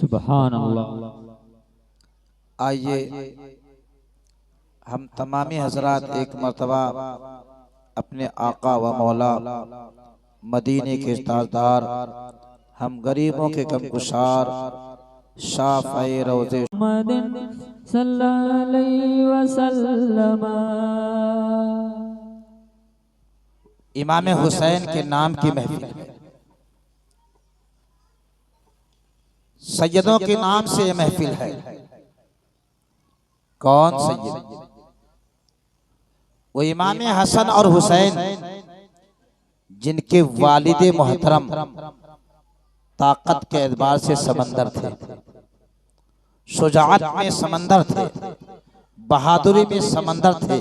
सुभान अल्लाह। आइए हम तमामी हजरात एक मर्तबा अपने आका व मौला मदीने के ताजदार हम गरीबों के गमगुसार शाफ़े रोज़े सल्लल्लाहु अलैहि वसल्लम इमाम हुसैन के नाम की महफिल है। सैयदों के नाम से यह महफिल है। कौन सैयद? वो इमाम हसन और हुसैन जिनके वालिद मोहतरम ताकत के एतबार से समंदर थे, शुजाअत में समंदर थे, बहादुरी में समंदर थे,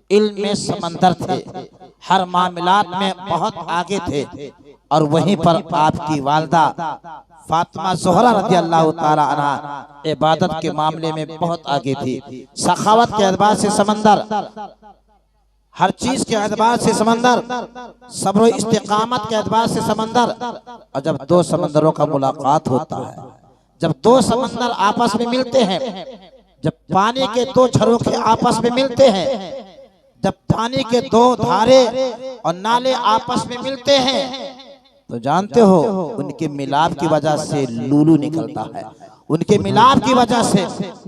इल्म में समंदर थे, हर मामलात में बहुत आगे थे। और वहीं पर आपकी वालदा फातिमा ज़ोहरा रज़ी अल्लाह ताला अन्हा इबादत के मामले में बहुत आगे थी। सखावत के एतबार से समंदर, हर चीज के एतबार से समंदर, सब्र और इस्तिकामत के एतबार से समंदर। और जब दो समंदरों का मुलाकात होता है, जब दो समंदर आपस में मिलते हैं, जब पानी के दो झरोखे आपस में मिलते हैं, जब पानी के दो धारे और नाले आपस में मिलते हैं, तो जानते हो उनके मिलाप की वजह से लूलू निकलता है, उनके मिलाप की वजह से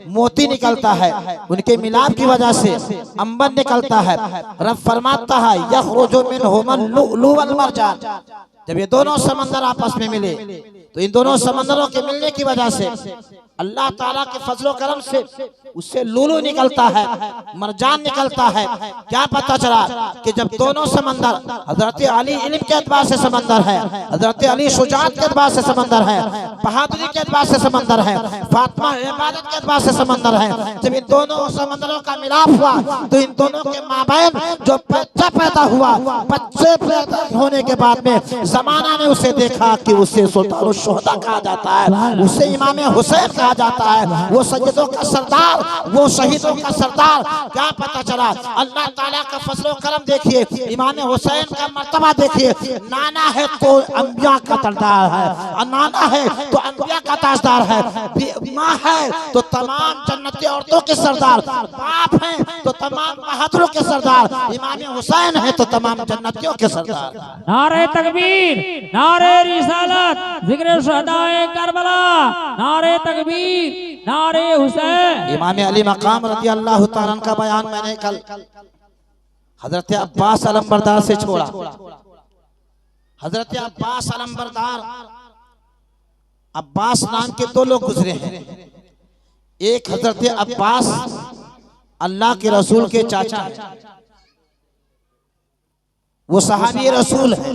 मोती निकलता है, उनके मिलाप की वजह से अंबर निकलता है। रब फरमाता है यखरुजु मिनहुमल लुअलुअ वल मरजान। जब ये दोनों समंदर आपस में मिले तो इन दोनों समंदरों के मिलने की वजह से अल्लाह ताला के फजलो करम से उससे लूलू निकलता है, मरजान निकलता है। क्या पता चला कि जब दोनों समंदर, हजरत अली इल्म के एतबार से समंदर है, हजरत अली शुजाअत के एतबार से समंदर है, बहादुरी के एतबार से समंदर है, फातिमा इबादत के एतबार से समंदर है। जब इन दोनों समंदरों का मिलाप हुआ तो इन दोनों के माबैन जो बच्चा पैदा हुआ, बच्चे पैदा होने के बाद में जमाना ने उसे देखा कि उसे सुल्तानुल शुहदा कहा जाता है, उसे इमाम हुसैन कहा जाता है, वो सैयदों का सरदार, वो शहीदों का सरदार। क्या पता चला अल्लाह ताला का फजलो करम देखिए, इमाम हुसैन का मर्तबा देखिए। नाना है तो अंबिया का ताजदार है, और नाना है तो अंबिया का ताजदार है, माँ है तो तमाम जन्नती औरतों के सरदार, बाप है तो तमाम बहादुरों के सरदार, इमाम हुसैन है तो तमाम जन्नतियों के सरदार। नारे तकबीर, नारे रिसालत, जिक्र शुहदाए करबला, नारे तकबीर, नारे हुसैन। इमाम अली मकाम रज़ी अल्लाह ताला का बयान मैंने कल हजरत अब्बास अलमबरदार से छोड़ा। हजरत अब्बास अलमबरदार, अब्बास नाम के दो लोग गुजरे हैं। एक हजरत अब्बास अल्लाह के रसूल के चाचा है, वो सहाबी रसूल है,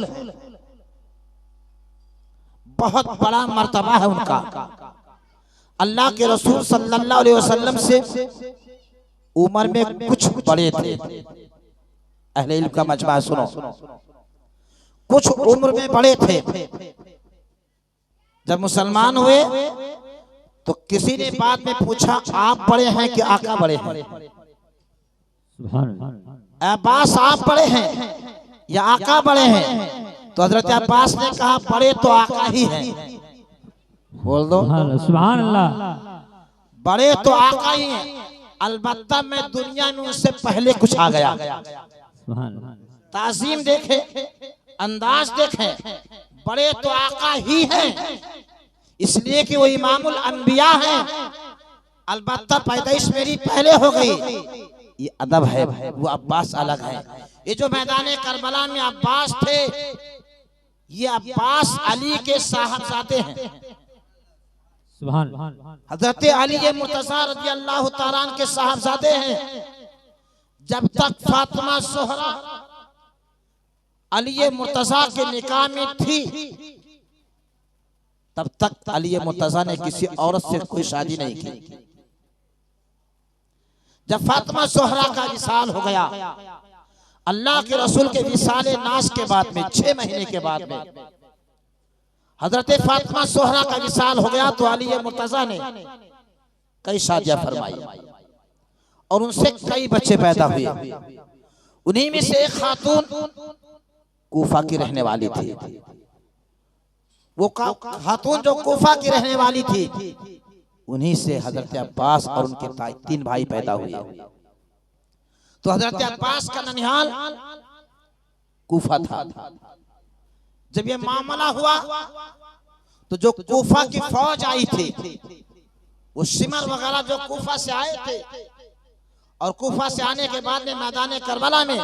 बहुत बड़ा मर्तबा है उनका। अल्लाह के रसूल सल्लल्लाहु अलैहि वसल्लम से उम्र में कुछ बड़े थे। अहले इल्म का मजमा सुनो, कुछ उम्र में बड़े थे। जब मुसलमान हुए तो किसी ने बाद में पूछा आप बड़े हैं कि आका बड़े हैं? अब्बास आप बड़े हैं या आका बड़े हैं? तो हजरत अब्बास ने कहा बड़े तो आका ही हैं। बोल दो सुभान अल्लाह। बड़े तो आका ही हैं, अलबत्ता मैं दुनिया में उससे पहले कुछ आ गया। ताजीम देखे, अंदाज देखे, बड़े तो आका ही हैं इसलिए कि वो इमामुल अंबिया हैं, अलबत्ता पैदाइश मेरी पहले हो गई। ये अदब है, वो अब्बास अलग है। ये जो मैदान करबला में अब्बास थे, ये अब्बास अली के साहबजादे हैं। हजरत अली मुर्तज़ा रज़ी अल्लाह तआला अन्हु के साहबजादे हैं। जब तक फातिमा ज़ोहरा अली मुर्तज़ा के निकाह में थी, तब तक अली मुर्तज़ा ने किसी औरत से कोई शादी नहीं की। जब फातिमा ज़ोहरा का विसाल हो गया, अल्लाह के रसूल के विसाले नाश के बाद में 6 महीने के बाद में हजरत फातिमा ज़ोहरा का विसाल हो गया, तो अली मुर्तज़ा ने कई शादियां फरमाई और उनसे कई बच्चे पैदा हुए। उन्हीं में से एक खातून कूफा की रहने वाली थी। वो खातून जो कूफा की रहने वाली थी, उन्हीं से हजरत अब्बास और उनके 3 भाई पैदा हुए। तो हजरत अब्बास का ननिहाल कूफा था। जब ये मामला हुआ तो जो कूफा की फौज आई थी, वो शिमर वगैरह जो कूफा से आए थे, और कूफा से आने के बाद में मैदान करबला में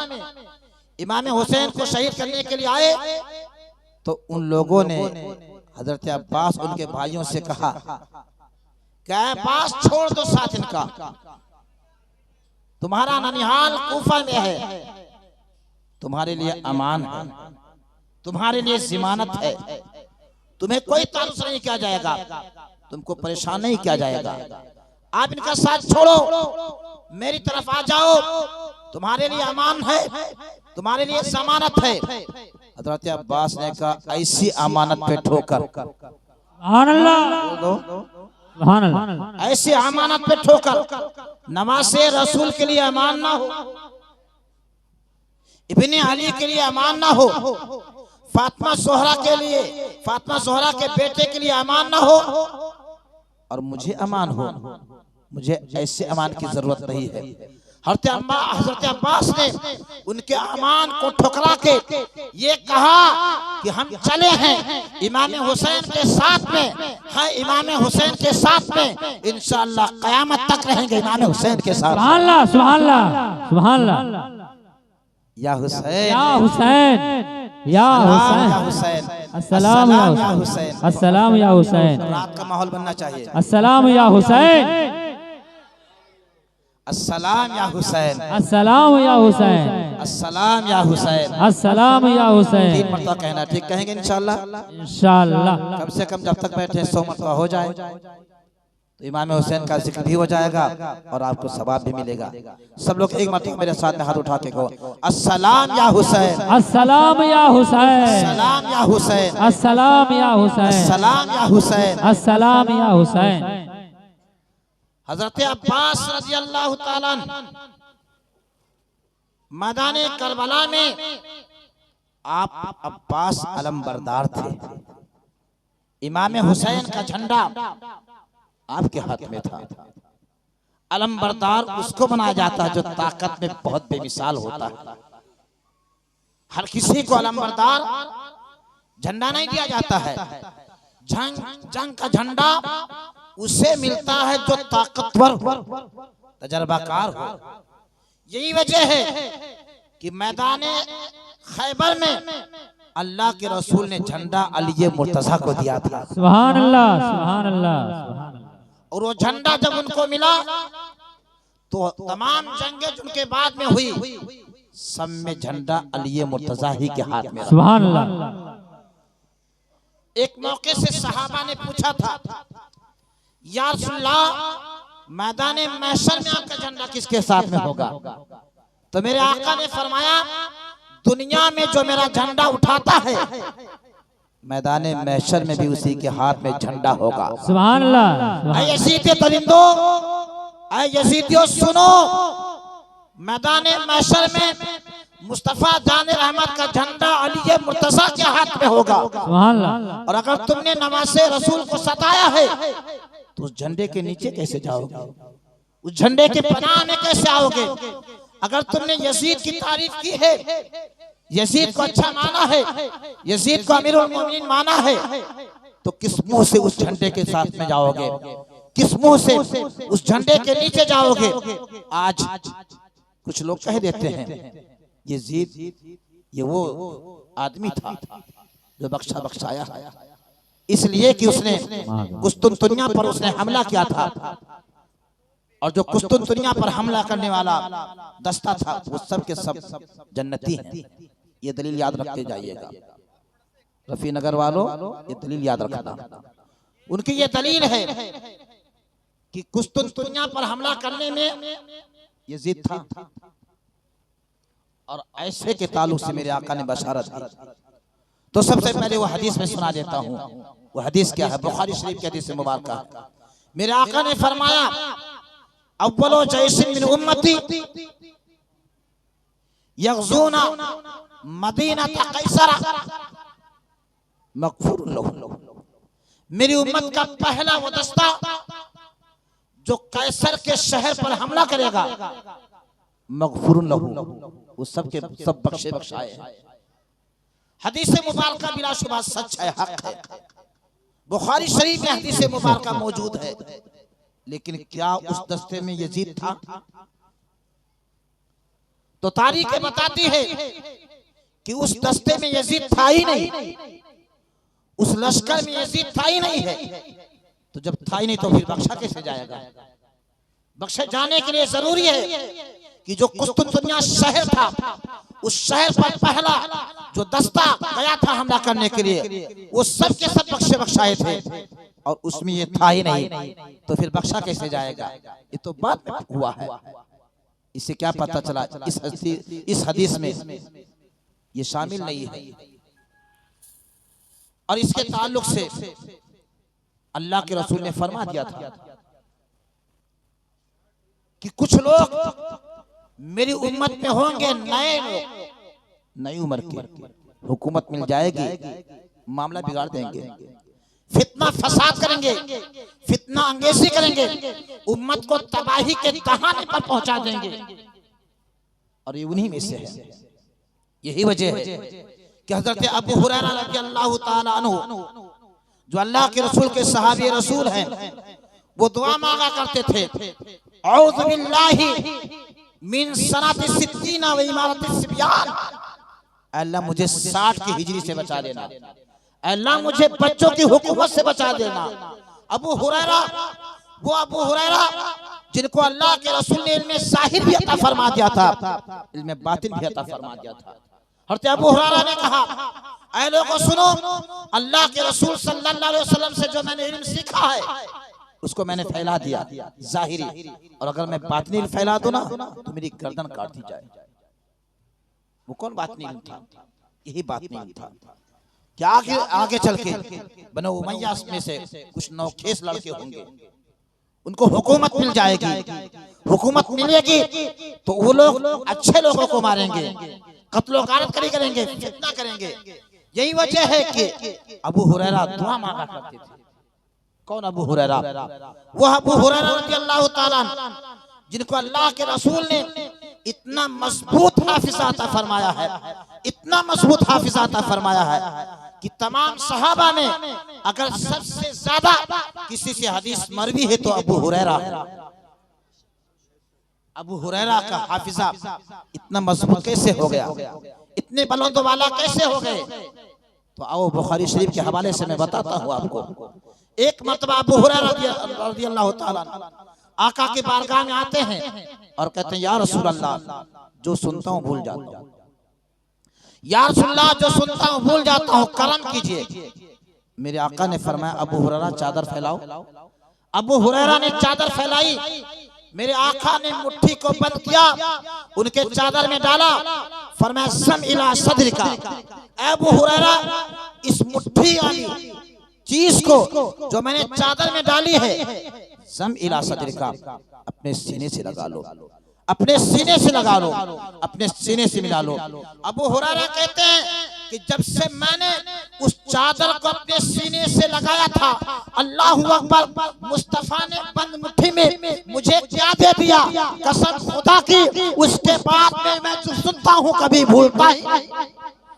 इमाम हुसैन को शहीद करने के लिए आए, तो उन लोगों ने हजरत अब्बास उनके भाइयों से कहा कि अब्बास छोड़ दो साथ इनका, तुम्हारा ननिहाल कूफा में है, तुम्हारे लिए अमान है, तुम्हारे लिए जिमानत है, तुम्हें कोई तारुस नहीं किया जाएगा, तुमको परेशान नहीं किया जाएगा, आप इनका साथ छोड़ो, मेरी तरफ आ जाओ, तुम्हारे लिए अमान है, तुम्हारे लिए जमानत है। हजरत अब्बास ने कहा ऐसी अमानत पे ठोकर, ऐसी अमानत पे ठोकर नवासे रसूल के लिए अमान ना हो, इब्ने अली के लिए अमान ना हो, फातिमा ज़ोहरा के लिए, फातिमा ज़ोहरा के बेटे के लिए अमान ना हो, और मुझे अमान हो। मुझे ऐसे अमान की जरूरत नहीं है। हजरत अब्बास ने उनके अमान को ठुकरा के ये कहा कि हम चले हैं इमाम हुसैन के साथ में, है इमाम हुसैन के साथ में, इंशाअल्लाह क़यामत तक रहेंगे इमाम हुसैन के साथ। सुभान अल्लाह, सुभान अल्लाह, सुभान अल्लाह। या हुसैन, या हुसैन, या हुसैन, अस्सलाम या हुसैन, अस्सलाम या हुसैन। रात का माहौल बनना चाहिए। अस्सलाम या हुसैन, अस्सलाम या हुसैन, अस्सलाम या हुसैन, अस्सलाम या हुसैन, अस्सलाम या हुसैन। 3 मरतबा कहना, ठीक कहेंगे इंशाअल्लाह? इंशाअल्लाह। कम से कम जब तक बैठे 100 मरतबा हो जाए तो इमाम हुसैन का जिक्र भी हो जाएगा और आपको सवाब भी मिलेगा। सब लोग एक मरतबा मेरे साथ में हाथ उठा के कहो अस्सलाम या हुसैन, अस्सलाम या हुसैन, अस्सलाम या हुसैन, अस्सलाम या हुसैन, अस्सलाम या हुसैन, अस्सलाम या हुसैन। हजरत अब्बास रज़ी अल्लाह ताला मैदान करबला में आप अब्बास अलमबरदार थे। इमाम हुसैन का झंडा आपके हाथ में था। अलमबरदार उसको बनाया जाता है जो ताकत में बहुत बेमिसाल होता है। हर किसी को अलमबरदार झंडा नहीं दिया जाता है। जंग का झंडा उसे मिलता है जो ताकतवर तजर्बाकार हो। यही वजह है कि मैदान खैबर में अल्लाह के रसूल ने झंडा अली मुर्तज़ा को दिया था। सुभान अल्लाह, सुभान अल्लाह, सुभान अल्लाह। और वो झंडा जब उनको मिला तो तमाम जंगें जिनके बाद में हुई, सब में झंडा अली मुर्तज़ा ही के हाथ में। सुभान अल्लाह। एक मौके से सहाबा ने पूछा था या रसूलल्लाह मैदान महशर में आपका झंडा किसके साथ में होगा? तो मेरे आका ने फरमाया दुनिया में जो मेरा झंडा उठाता है मैदान महशर में भी उसी के हाथ में झंडा होगा। सुभान अल्लाह। ऐ यजीदी परिंदो, ऐ यजीदियों सुनो, मैदान महशर में मुस्तफा जान रहमत का झंडा अली मुर्तजा के हाथ में होगा। सुभान अल्लाह। और अगर तुमने नवासे रसूल को सताया है तो उस झंडे के नीचे कैसे जाओगे, उस झंडे के पनाह में कैसे आओगे? अगर तुमने यजीद की तारीफ की है, यजीद को अच्छा माना है, यजीद को अमीरुल मोमिनीन माना है, तो किस मुंह से उस झंडे के साथ में जाओगे, किस मुंह से उस झंडे के नीचे जाओगे? आज कुछ लोग कह देते हैं यजीद ये वो आदमी था जो बख्शाया है, इसलिए कि उसने कुस्तुनतुनिया पर उसने हमला किया था, और जो कुस्तुनतुनिया पर हमला करने वाला दस्ता था वो सब के सब जन्नती हैं। ये दलील याद रखते जाइएगा रफी नगर वालों, ये दलील याद रखना। उनकी ये दलील है कि कुस्तुनतुनिया पर हमला करने में यजीद था, और ऐसे के ताल्लुक से मेरे आका ने बशारत दी। तो सबसे पहले वो हदीस में सुना देता हूँ। वो हदीस क्या है? बुखारी शरीफ की हदीस मुबारक। मेरे आका ने फरमाया अव्वलो जैशिन मिन उम्मती यग़ज़ूना मदीनत कैसर मग़फ़ूरुन लहू। मेरी उम्मत का पहला वो दस्ता जो कैसर के शहर पर हमला करेगा, मग़फ़ूरुन लहू, वो सब के सब बख्शे बख्शाए हैं। हदीस मुबारक बिलाशुबह सच है, हक है। बुखारी शरीफ में हदीस मुबारक मौजूद है, लेकिन क्या उस दस्ते में यजीद था? तो तारीखें बताती है कि उस दस्ते में यजीद था ही नहीं, उस लश्कर में यजीद था ही नहीं है। तो जब था ही नहीं तो फिर बख्शा कैसे जाएगा? बख्शे जाने के लिए जरूरी है कि जो कुस्तुनतुनिया शहर था, उस शहर पर पहला जो दस्ता गया था हमला करने के लिए, वो सब के सब बख्शे बख्शाए थे, और उसमें ये था ही नहीं, तो फिर बख्शा कैसे जाएगा? ये तो बाद में हुआ है। इससे क्या पता चला? इस हदीस में ये शामिल नहीं है। और इसके ताल्लुक से अल्लाह के रसूल ने फरमा दिया था कि कुछ लोग मेरी उम्मत में होंगे नए लोग, नई उम्र के, हुकूमत मिल जाएगी, मामला बिगाड़ देंगे, फितना फसाद करेंगे, फितना अंगेजी करेंगे, उम्मत को तबाही के दहाने पर पहुंचा देंगे। और ये उन्हीं में से है। यही वजह है कि हजरत अबू हुरैरा रज़ियल्लाहु ताला अन्हु, जो अल्लाह के रसूल के सहाबी रसूल हैं, वो दुआ मांगा करते थे, औज़ु बिल्लाहि मिन सनाति सित्तीना व इमारति सिबियान। अल्लाह मुझे 60 की हिजरी से बचा लेना, अल्लाह मुझे बच्चों की हुकूमत से बचा देना। अबू हुरैरा, वो अबू हुरैरा जिनको अल्लाह के रसूल ने इल्मे ज़ाहिर भी अता फरमा दिया था, इल्मे बातिन भी अता फरमा दिया था। हज़रत अबू हुरैरा ने कहा, ऐ लोगों सुनो, अल्लाह के रसूल सल्लल्लाहु अलैहि वसल्लम से जो मैंने इल्म सीखा है उसको मैंने फैला दिया ज़ाहिरी, और अगर मैं बातिनी फैला दूं ना तो मेरी गर्दन काट दी जाए। वो कौन बातिनी था? यही बातिनी था। क्या आगे चल के बनो उमैया में से कुछ नौखेस लड़के होंगे, उनको हुकूमत मिल जाएगी, हुकूमत मिलेगी तो वो लोग अच्छे लोगों को मारेंगे, कत्लो गारत करेंगे, फितना करेंगे। यही वजह है कि अबू हुरैरा दुआ मांगा करते थे। कौन अबू हुरैरा? वो अबू हुरैरा रज़ियल्लाहु ताला जिनको अल्लाह के रसूल ने इतना मजबूत हाफिज़ा अता फरमाया है, इतना मजबूत हाफिज़ा अता फरमाया है कि तमाम सहाबा में अगर सबसे ज्यादा किसी से हदीस मरवी है तो अबू हुरैरा। अबू हुरैरा का हाफिज़ा इतना मजबूत कैसे हो गया, इतने बुलंद वाला कैसे हो गए? तो आओ बुखारी शरीफ के हवाले से मैं बताता हूँ आपको। एक मरतबा अबू हुरैरा रज़ियल्लाहु ताला आका की बारगाह में आते हैं और कहते हैं, या रसूल अल्लाह, जो सुनता हूँ भूल जाता हूँ, या रसूल अल्लाह, जो सुनता हूँ भूल जाता हूँ, करम कीजिए। मेरे आका ने फरमाया, अबू हुरैरा चादर फैलाओ। अबू हुरैरा ने चादर फैलाई, मेरे आका ने मुट्ठी को बंद किया, उनके चादर में डाला, फरमाया सम इला सदरिका, अबू हुरैरा इस मुट्ठी वाली चीज को जो मैंने चादर में डाली है, सम इला सदर का, अपने सीने से लगा लो, अपने सीने से लगा लो, अपने सीने से मिला लो। अबू हुरैरा कहते हैं कि जब से मैंने उस चादर को अपने सीने से लगाया था, अल्लाहु अकबर, मुस्तफा ने बंद मुट्ठी में मुझे क्या दे दिया, कसम खुदा की, उसके बाद में मैं जो सुनता हूँ कभी भूलता ही नहीं।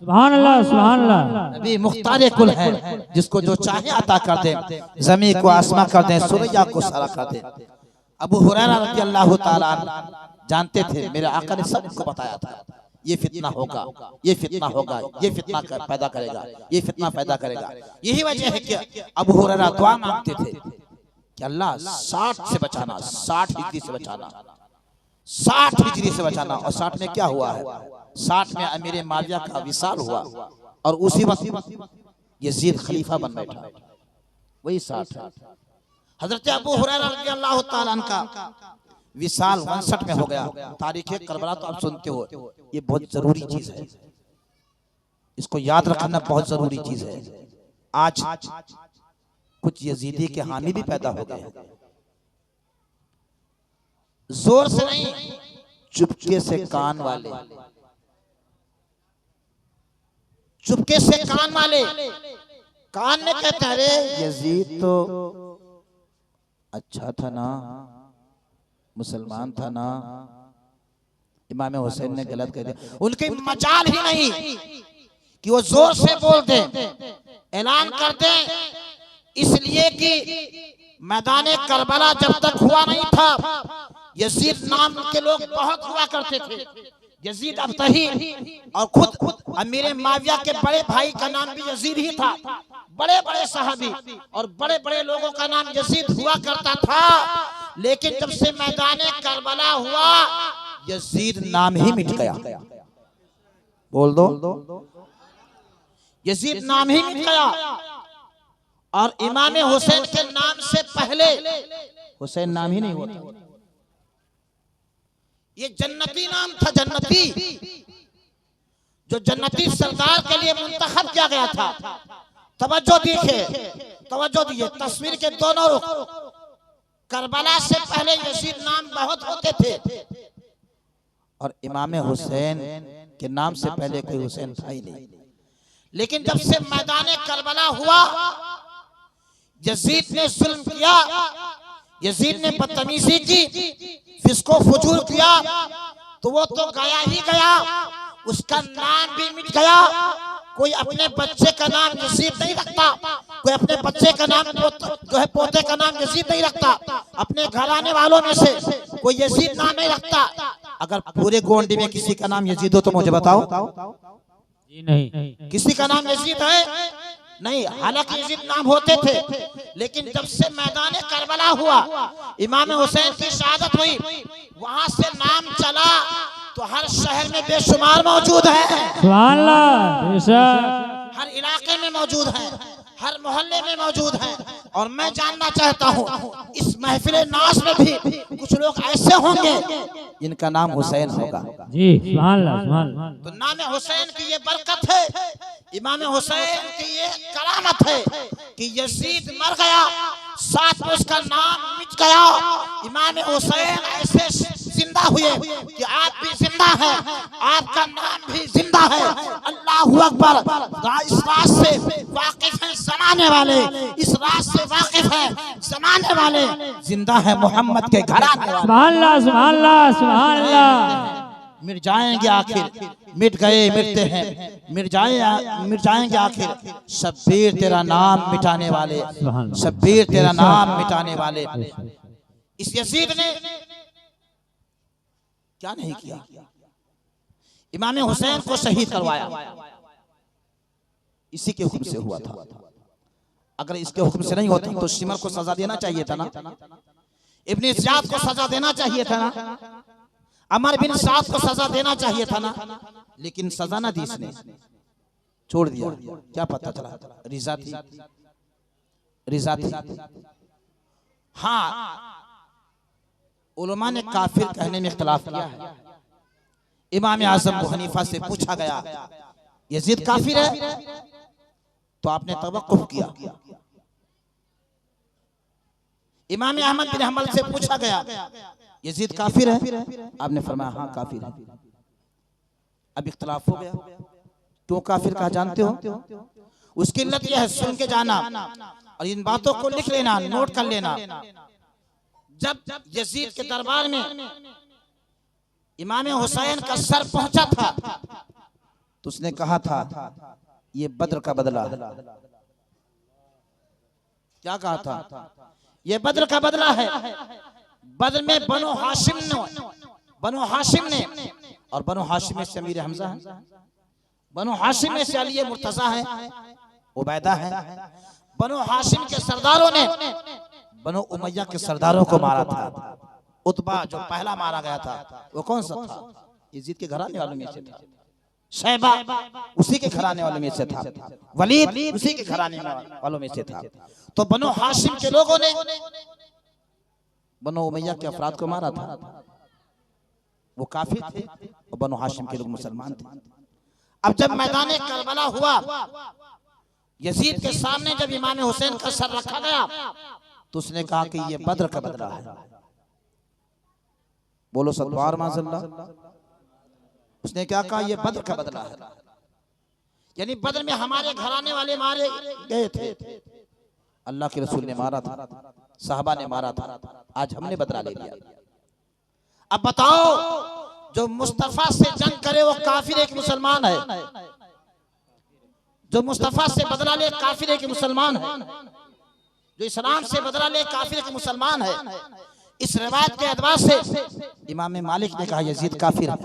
सुभान अल्लाह, सुभान अल्लाह। नबी मुख्तार कुल है, जिसको जो चाहे अता कर दे, जमीन को आसमां कर दे, सूरज को सारा कर दे। अबू हुरैरा रज़ी अल्लाह ताला जानते थे, मेरे आका ने सबको बताया था, ये फितना होगा, ये फितना होगा, ये फितना पैदा करेगा, ये फितना पैदा करेगा। यही वजह है कि अबू हुरैरा दुआ मांगते थे कि अल्लाह 60 से बचाना, 60 हिजरी से बचाना, 60 हिजरी से बचाना। और 60 में क्या हुआ है, 60 में अमीर माविया का विसाल हुआ और उसी वक्त यजीद खलीफा बन बैठा, वही 60। हजरत अबू हुरैरा रज़ी अल्लाह ताला अन्हु का विसाल 59 में हो गया। तारीख करबला तो आप सुनते हो, ये बहुत जरूरी चीज है, इसको याद रखना बहुत जरूरी चीज है। आज कुछ यजीदी के हामी भी पैदा हो गए, जोर से नहीं, चुपके से कान वाले, चुपके से कान वाले, कान में कहते हैं अरे यजीद तो अच्छा था ना, मुसलमान था ना, इमाम हुसैन ने गलत कह दिया। उनकी मजाल ही नहीं कि वो जोर से बोल दें, ऐलान कर दें, इसलिए कि मैदान करबला जब तक हुआ नहीं था, यजीद नाम के लोग बहुत हुआ करते थे। यजीद अब्तही और खुद अमीर माविया के बड़े भाई का नाम भी यजीद ही था। बड़े बड़े सहाबी और बड़े बड़े लोगों का नाम यजीद हुआ करता था, लेकिन जब से मैदान करबला हुआ, यजीद नाम ही मिट गया। बोल दो, यजीद नाम ही मिट गया। और इमाम हुसैन के नाम से पहले हुसैन नाम ही नहीं होता, ये जन्नती नाम था, जन्नती, जो जन्नती सरदार के लिए मुंतखब किया गया था। तवज्जो दीजिए, तवज्जो दीजिए, तस्वीर के दोनों रुख। करबला से पहले यजीद नाम बहुत होते थे और इमाम हुसैन के नाम से पहले कोई हुसैन था ही नहीं। लेकिन जब से मैदान करबला हुआ, यजीद ने जुल्म किया, यजीद ने बदतमीजी की, फिस्को फुजूर किया, तो वो तो गया ही गया, उसका नाम भी मिट गया। कोई अपने बच्चे का नाम यजीद नहीं रखता, कोई अपने बच्चे का नाम जो है पोते का नाम यजीद नहीं रखता, अपने घराने वालों में से कोई यजीद नाम नहीं रखता। अगर पूरे गोंडी में किसी का नाम यजीद हो तो मुझे बताओ। जी नहीं, किसी का नाम यजीद है नहीं। हालांकि यजीद नाम होते थे, लेकिन जब से मैदान करबला हुआ, इमाम हुसैन की शहादत हुई, वहां से नाम चला तो हर शहर में बेशुमार मौजूद है, सुभान अल्लाह, बेशक, हर इलाके में मौजूद है, हर मोहल्ले में मौजूद है। और मैं जानना चाहता हूँ, इस महफिल नाश में भी कुछ लोग ऐसे होंगे इनका नाम हुसैन होगा। जी सुभान अल्लाह, सुभान अल्लाह। तो नाम हुसैन की ये बरकत है, इमाम हुसैन की ये करामत है कि यजीद मर गया, साथ में उसका नाम मिट गया। इमाम हुसैन ऐसे जिंदा हुए कि आप भी जिंदा हैं, आपका नाम भी जिंदा है। अल्लाहू अकबर। इस राज से वाकिफ हैं जमाने वाले, इस राज से वाकिफ हैं जमाने वाले, जिंदा है मोहम्मद के घराने वाले। सुभान अल्लाह, सुभान अल्लाह, सुभान अल्लाह। मिट जाएंगे आखिर, मिट गए मिटते हैं, मिट जाएंगे आखिर। शब्बीर तेरा नाम मिटाने वाले, शब्बीर तेरा नाम मिटाने वाले। इस यजीद ने क्या नहीं किया, इमाम हुसैन को शहीद करवाया, इसी के हुक्म से हुआ था। अगर इसके हुक्म से नहीं होता तो शिमर को सजा देना चाहिए था ना, इब्न ज़ियाद को सजा देना चाहिए था ना, अमर बिन साद को सजा देना चाहिए था ना, लेकिन सजा ना दी, इसने छोड़ दिया। क्या पता चला, रिजा थी, रिजा थी। हाँ, उलमा ने काफिर कहने में इख्तिलाफ किया है। इमाम आज़म अबू हनीफा से पूछा गया, यजीद काफिर है? तो आपने तवक्कुफ किया। इमाम अहमद बिन हंबल से पूछा गया यजीद काफिर है? आपने फरमाया हाँ काफिर है। अब इख्तिलाफ हो गया, क्यों काफिर कहा जानते हो? उसकी इल्लत यह है, सुन के जाना और इन बातों को लिख लेना, नोट कर लेना। जब यजीद के दरबार में इमाम हुसैन का सर पहुंचा था तो उसने कहा था ये बद्र का बदला है। क्या कहा था? ये बद्र का बदला है। बद्र में बनो हाशिम ने और बनो हाशिम में से अमीर हमजा है, बनो हाशिम में से अली मुर्तजा है, उबैदा है। बनो हाशिम के सरदारों ने बनो उमैया के सरदारों को मारा था। उतबा जो पहला मारा गया था वो कौन सा था? यजीद के घराने वालों में से था। शैबा उसी के घराने वालों में से था। वलीद उसी के घराने वालों में से था। तो बनो हाशिम के लोगों ने बनो उमैया के अफराद को मारा था। वो काफिर थे और बनो हाशिम के लोग मुसलमान थे। अब जब मैदान करबला हुआ, यजीद के सामने जब इमाम हुसैन का सर रखा गया तो उसने कहा कि ये बद्र का बदला है। बोलो सल्लल्लाहु अलैहि वसल्लम। उसने क्या कहा? ये बद्र का बदला है। यानी बद्र में हमारे घराने वाले मारे गए थे, अल्लाह के रसूल ने मारा था, साहबा ने मारा था, आज हमने बदला ले लिया। अब बताओ, जो मुस्तफा से जंग करे वो काफिर है कि मुसलमान है? जो मुस्तफा से बदला ले काफिर है कि मुसलमान है? जो इस्लाम से बदला ले काफिर है कि मुसलमान है? इस रिवायत के एतबार से इमाम मालिक ने कहा यजीद काफिर है।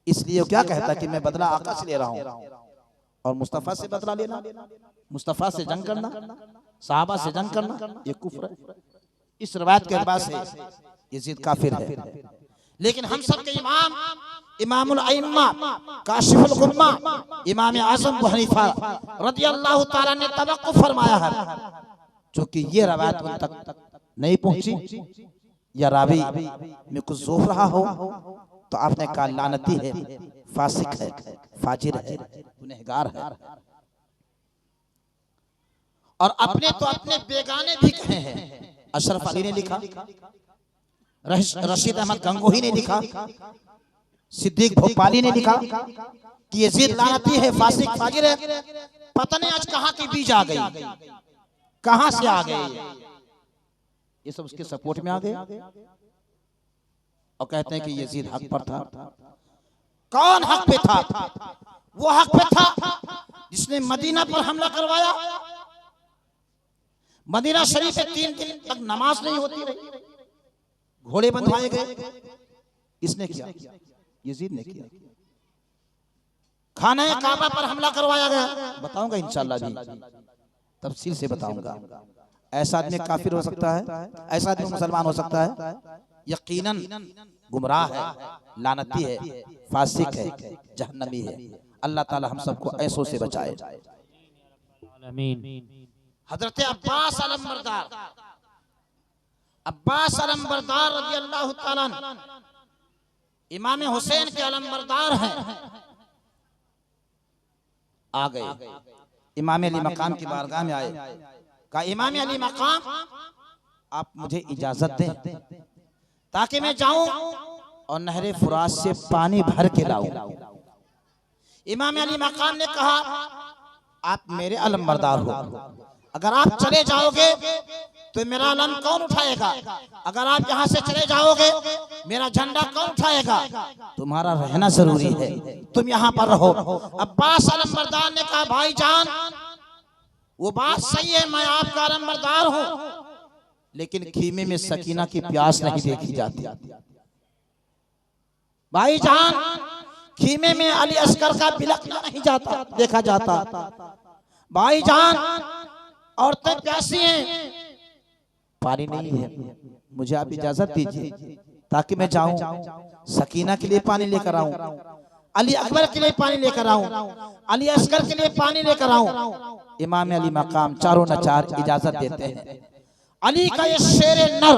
इसलिए वो क्या कहता कि मैं बदला आका से ले रहा हूं और मुस्तफा से बदला लेना, मुस्तफा से जंग करना, साहबा से जंग करना, ये कुफ्र है। इस रिवायत के एतबार से यजीद काफिर है। लेकिन हम सब के इमाम इमामुल अइम्मा काशिफुल गुम्मा इमाम आज़म अबू हनीफा रदियल्लाहु ताला ने तवक्कुफ फरमाया है। क्योंकि ये रिवायत उन तक नहीं पहुंची या रावी में कुछ ज़ोफ रहा हो तो आपने कहा लानती है, फासिक है, फाजिर है, गुनहगार है। और अपने तो अपने बेगाने भी कहे हैं। अशरफ अली ने लिखा, रशीद अहमद गंगोही ने लिखा, सिद्दीक भोपाली ने लिखा कि यजीद लानती है, फासिक, फाजिर है। पता नहीं आज कहां की बीज आ गई, कहां से आ गए, ये सब उसके सपोर्ट में आ गए और कहते हैं कि यजीद हक पर था। कौन हक पे था? वो हक पे था जिसने मदीना पर हमला करवाया। मदीना शरीफ में 3 दिन तक नमाज नहीं होती रही, घोड़े बंधवाए गए। किसने किया? यजीद ने किया। खाना काबा पर हमला करवाया गया। बताऊंगा इंशाअल्लाह भी, तफसील से बताऊंगा। ऐसा आदमी काफिर हो सकता है, ऐसा आदमी मुसलमान हो सकता है? यकीनन गुमराह है, लानती है, फासिक है, जहन्नमी है। अल्लाह ताला हम सबको ऐसों से बचाए। हजरत अब्बास अलमबरदार रज़ियल्लाहु ताला इमाम हुसैन के अलमबरदार हैं। आ गए इमाम अली मकाम की बारगाह में आए। कहा इमाम अली मकाम, आप मुझे इजाजत दें ताकि मैं जाऊं और नहरे फुरात से पानी भर के लाऊं। इमाम अली मकाम ने कहा आप मेरे अलमबरदार हो, अगर आप चले जाओगे तो मेरा अलम कौन उठाएगा? अगर आप यहाँ से चले जाओगे मेरा झंडा कौन उठाएगा? तुम्हारा रहना जरूरी है, तुम यहाँ पर रहो। अब्बास अलमबरदार ने कहा भाईजान वो बात सही है, मैं आपका अलमबरदार हूँ, लेकिन खीमे में सकीना की प्यास नहीं देखी जाती। भाईजान खीमे में अली अस्कर का बिलखना नहीं जाता देखा जाता। भाईजान औरतें प्यासी हैं, पानी नहीं है, मुझे आप इजाजत दीजिए ताकि मैं जाऊं, सकीना के लिए पानी लेकर आऊं, अली अकबर के लिए पानी लेकर आऊं, अली अस्कर के लिए पानी लेकर आऊं। इमाम अली मकाम चारों नचार इजाजत देते हैं। अली का ये शेरे नर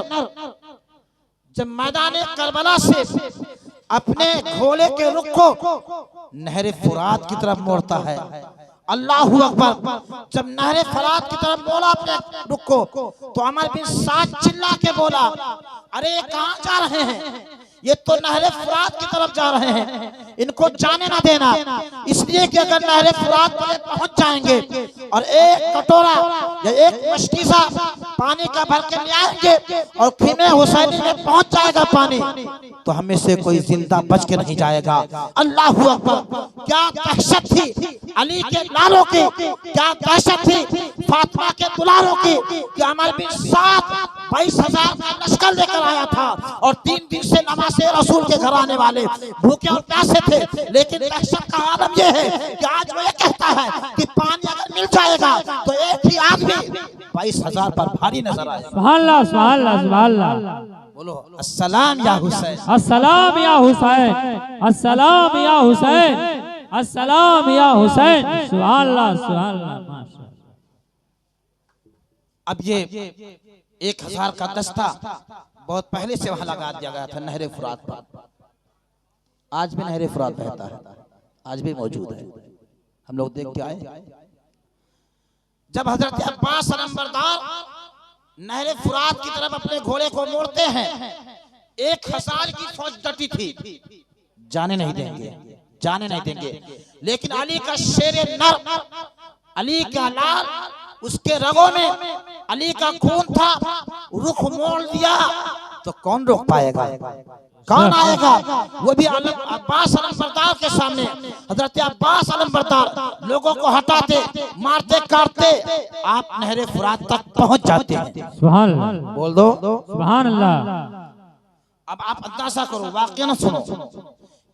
जब मैदान करबला से अपने घोड़े के रुख को नहर फुरात की तरफ मोड़ता है अल्लाहू अकबर। जब नहरे फरात की तरफ बोला अपने रुख को, तो अमर बिन साद चिल्ला के बोला, अरे ये कहाँ जा रहे हैं? ये तो नहरे फरात की तरफ जा रहे हैं, इनको जाने ना देना। इसलिए कि अगर नहरे फरात पर पहुंच जाएंगे और एक कटोरा या एक मशकीज़ा पानी का भर के ले आएंगे और खीमे हुसैनी में पहुंच जाएगा पानी, तो हमें से कोई जिंदा बच के नहीं जाएगा। अल्लाहू अकबर। क्या दहशत थी अली के लालों की, क्या दहशत थी फातिमा के दुलारों की कि अमर बिन साद 22,000 का लश्कर लेकर आया था और 3 दिन से नवासे रसूल के घर आने वाले भूखे और प्यासे थे। लेकिन दहशत का आलम यह है कि आज वो ये कहता है कि पानी अगर मिल जाएगा तो एक ही आदमी 22,000 पर भारी नजर आएगा। सुभान अल्लाह, सुभान अल्लाह, सुभान अल्लाह। बोलो अस्सलाम या हुसैन, अस्सलाम या हुसैन, अस्सलाम या हुसैन, अस्सलाम या हुसैन। सुभान अल्लाह, सुभान अल्लाह, माशाअल्लाह। अब ये 1,000 का दस्ता बहुत पहले से वहां लगा दिया गया था नहरे फुरात पर। आज भी नहरे फुरात बहता है, आज भी मौजूद है। हम लोग देख के आए। जब हजरत अब्बास अलंबरदार नहरे फुरात की तरफ अपने घोड़े को मोड़ते हैं, 1,000 की फौज डटी थी, जाने नहीं देंगे, जाने नहीं देंगे। लेकिन अली का शेर नर, अली का लाल, उसके रगों में अली का खून था, रुख मोड़ दिया तो कौन रोक पाएगा? कौन आएगा? वो भी अब्बास अलंबरदार के सामने। हजरत अब्बास अलंबरदार लोगों को हटाते, मारते, काटते, आप नहरे फुरात तक पहुंच जाते हैं। सुभान अल्लाह, बोल दो सुभान अल्लाह। अब आप अंदाजा करो, वाकया ना सुनो,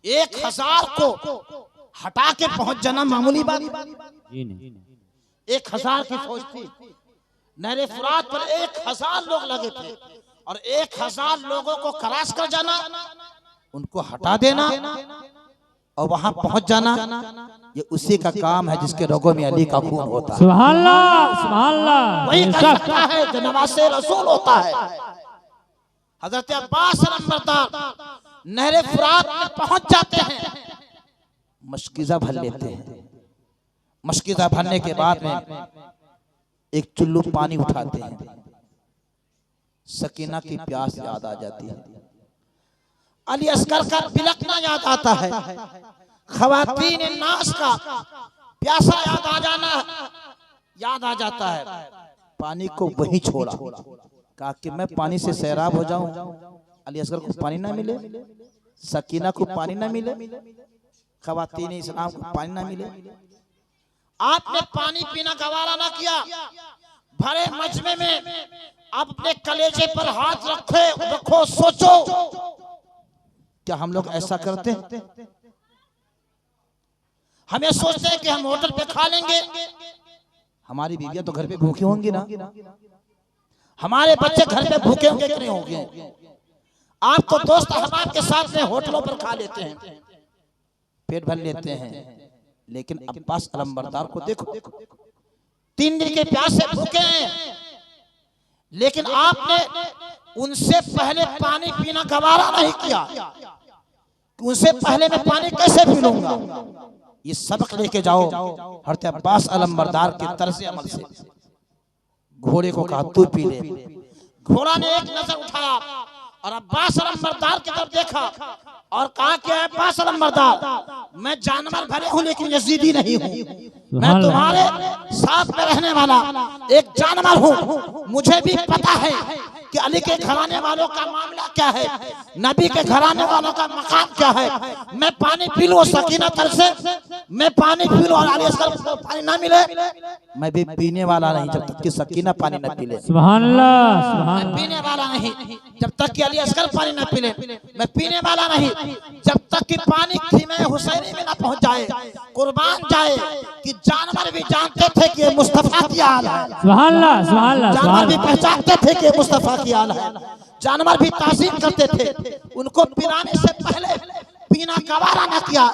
1,000 को हटा के पहुंच जाना मामूली बात? 1,000 की फौज थी, नहरे फुरात पर 1,000 लोग लगे थे और 1,000 लोगों को क्रॉस कर जाना, उनको हटा देना और वहां पहुंच जाना, ये उसी का काम है जिसके रगों में अली का खून होता है। सुभान अल्लाह, सुभान अल्लाह। वही कर सकता है जो नवासे रसूल होता है। हजरत अब्बास अलंबरदार नहरे फुरात में पहुंच जाते हैं, मशकीज़ा भर लेते हैं। मशकीज़ा भरने के बाद में एक चुल्लू पानी उठाते हैं। सकीना की प्यास याद आ जाती है, अली असगर का बिलखना याद आता है, खवातीन नास का प्यासा याद आ जाना याद आ जाता है। पानी को वहीं छोड़ा, कहा कि मैं पानी से सैराब हो जाऊं, अली असगर को पानी ना मिले, सकीना को पानी ना मिले, खवातीन इस्लाम को पानी ना मिले। आपने पानी पीना गवारा ना किया, भरे मजमे में आप अपने कलेजे पर हाथ रखो, सोचो, क्या हम लोग ऐसा करते हैं? हमें सोचते हैं कि हम होटल पे खा लेंगे, हमारी बीवियां तो घर पे भूखी होंगी ना, हमारे बच्चे घर पे भूखे होंगे कि नहीं होंगे? आप तो दोस्त अहबाब के साथ में होटलों पर खा लेते हैं, पेट भर लेते हैं। लेकिन अब्बास अलंबरदार को देखो, 3 दिन के प्यास से भूखे हैं, लेकिन आपने उनसे पहले पानी पीना गवारा नहीं किया। उनसे पहले मैं पानी कैसे पी लूंगा? ये सबक लेके जाओ हजरत अब्बास अलंबरदार के तर्ज अमल से। घोड़े को कहा तू पी ले। घोड़ा ने एक नजर उठाया और अब्बास अलंबरदार की तरफ देखा और कहा कि अब्बास अलंबरदार, मैं जानवर भले हूं लेकिन यजीदी नहीं हूं, मैं तुम्हारे साथ में रहने वाला एक जानवर हूं। मुझे भी पता है कि अली के घराने वालों का मामला क्या है, नबी के घराने वालों का मकाम क्या है। मैं पानी पी लूं सकीना तर से, मैं पानी पी लूं और अली असगर को पानी ना मिले, मैं भी पीने वाला नहीं जब तक कि सकीना पानी न पी ले। सुभान अल्लाह, सुभान अल्लाह। मैं पीने वाला नहीं जब तक कि अली असगर पानी न पी ले, मैं पीने वाला नहीं जब तक कि पानी खीमे हुसैनी में न पहुंच जाए, कुर्बान जाए कि जानवर भी जानते थे कि ये मुस्तफा की आल है। सुभान अल्लाह, सुभान अल्लाह। जानवर भी पहचानते थे कि ये मुस्तफा की आल है, जानवर भी ताज़ीम करते थे। उनको पिलाने से पहले पीना गवारा न किया,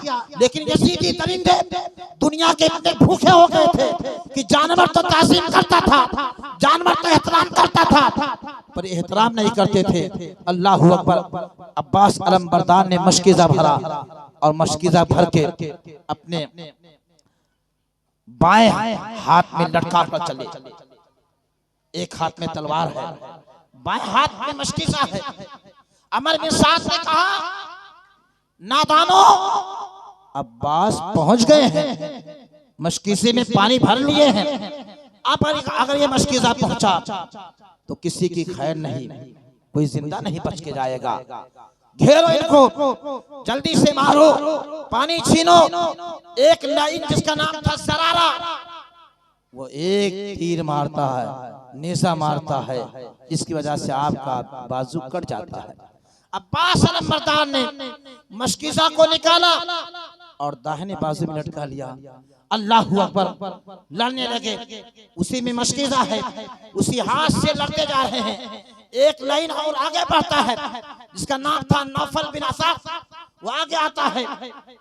लेकिन यजीदी दरिंदे दुनिया के इतने भूखे हो गए थे कि जानवर तो ताज़ीम करता था, जानवर तो एहतराम करता था, पर एहतराम नहीं करते थे। अल्लाहु अकबर। अब्बास अलंबरदार ने मशकीज़ा भरा और मशकीज़ा भर के अपने बाएं हाथ में लटका कर चले, एक हाथ में तलवार है, बाएं हाथ में मशकीज़ा है। अमर बिन साद ने कहा, नादानो, अब्बास पहुंच गए हैं, मशकीज़े में पानी भर लिए हैं, अब अगर ये मशकीज़ा पहुंचा तो किसी की खैर नहीं, कोई जिंदा नहीं बच के जाएगा। घेरो इनको, जल्दी से मारो, पानी छीनो। एक लाइन जिसका नाम था सरारा, वो एक तीर मारता है, नेज़ा मारता है, जिसकी वजह से आपका बाजू कट जाता है। अब्बास अलमबरदार ने मशकीज़ा को निकाला और दाहिने बाजू में लटका लिया। अल्लाहु अकबर, लड़ने लगे। उसी में मशकीज़ा है, उसी हाथ से लड़ते जा रहे हैं। एक लाइन और आगे बढ़ता है, जिसका नाम था नौफल बिन असाफ, वो आगे आता है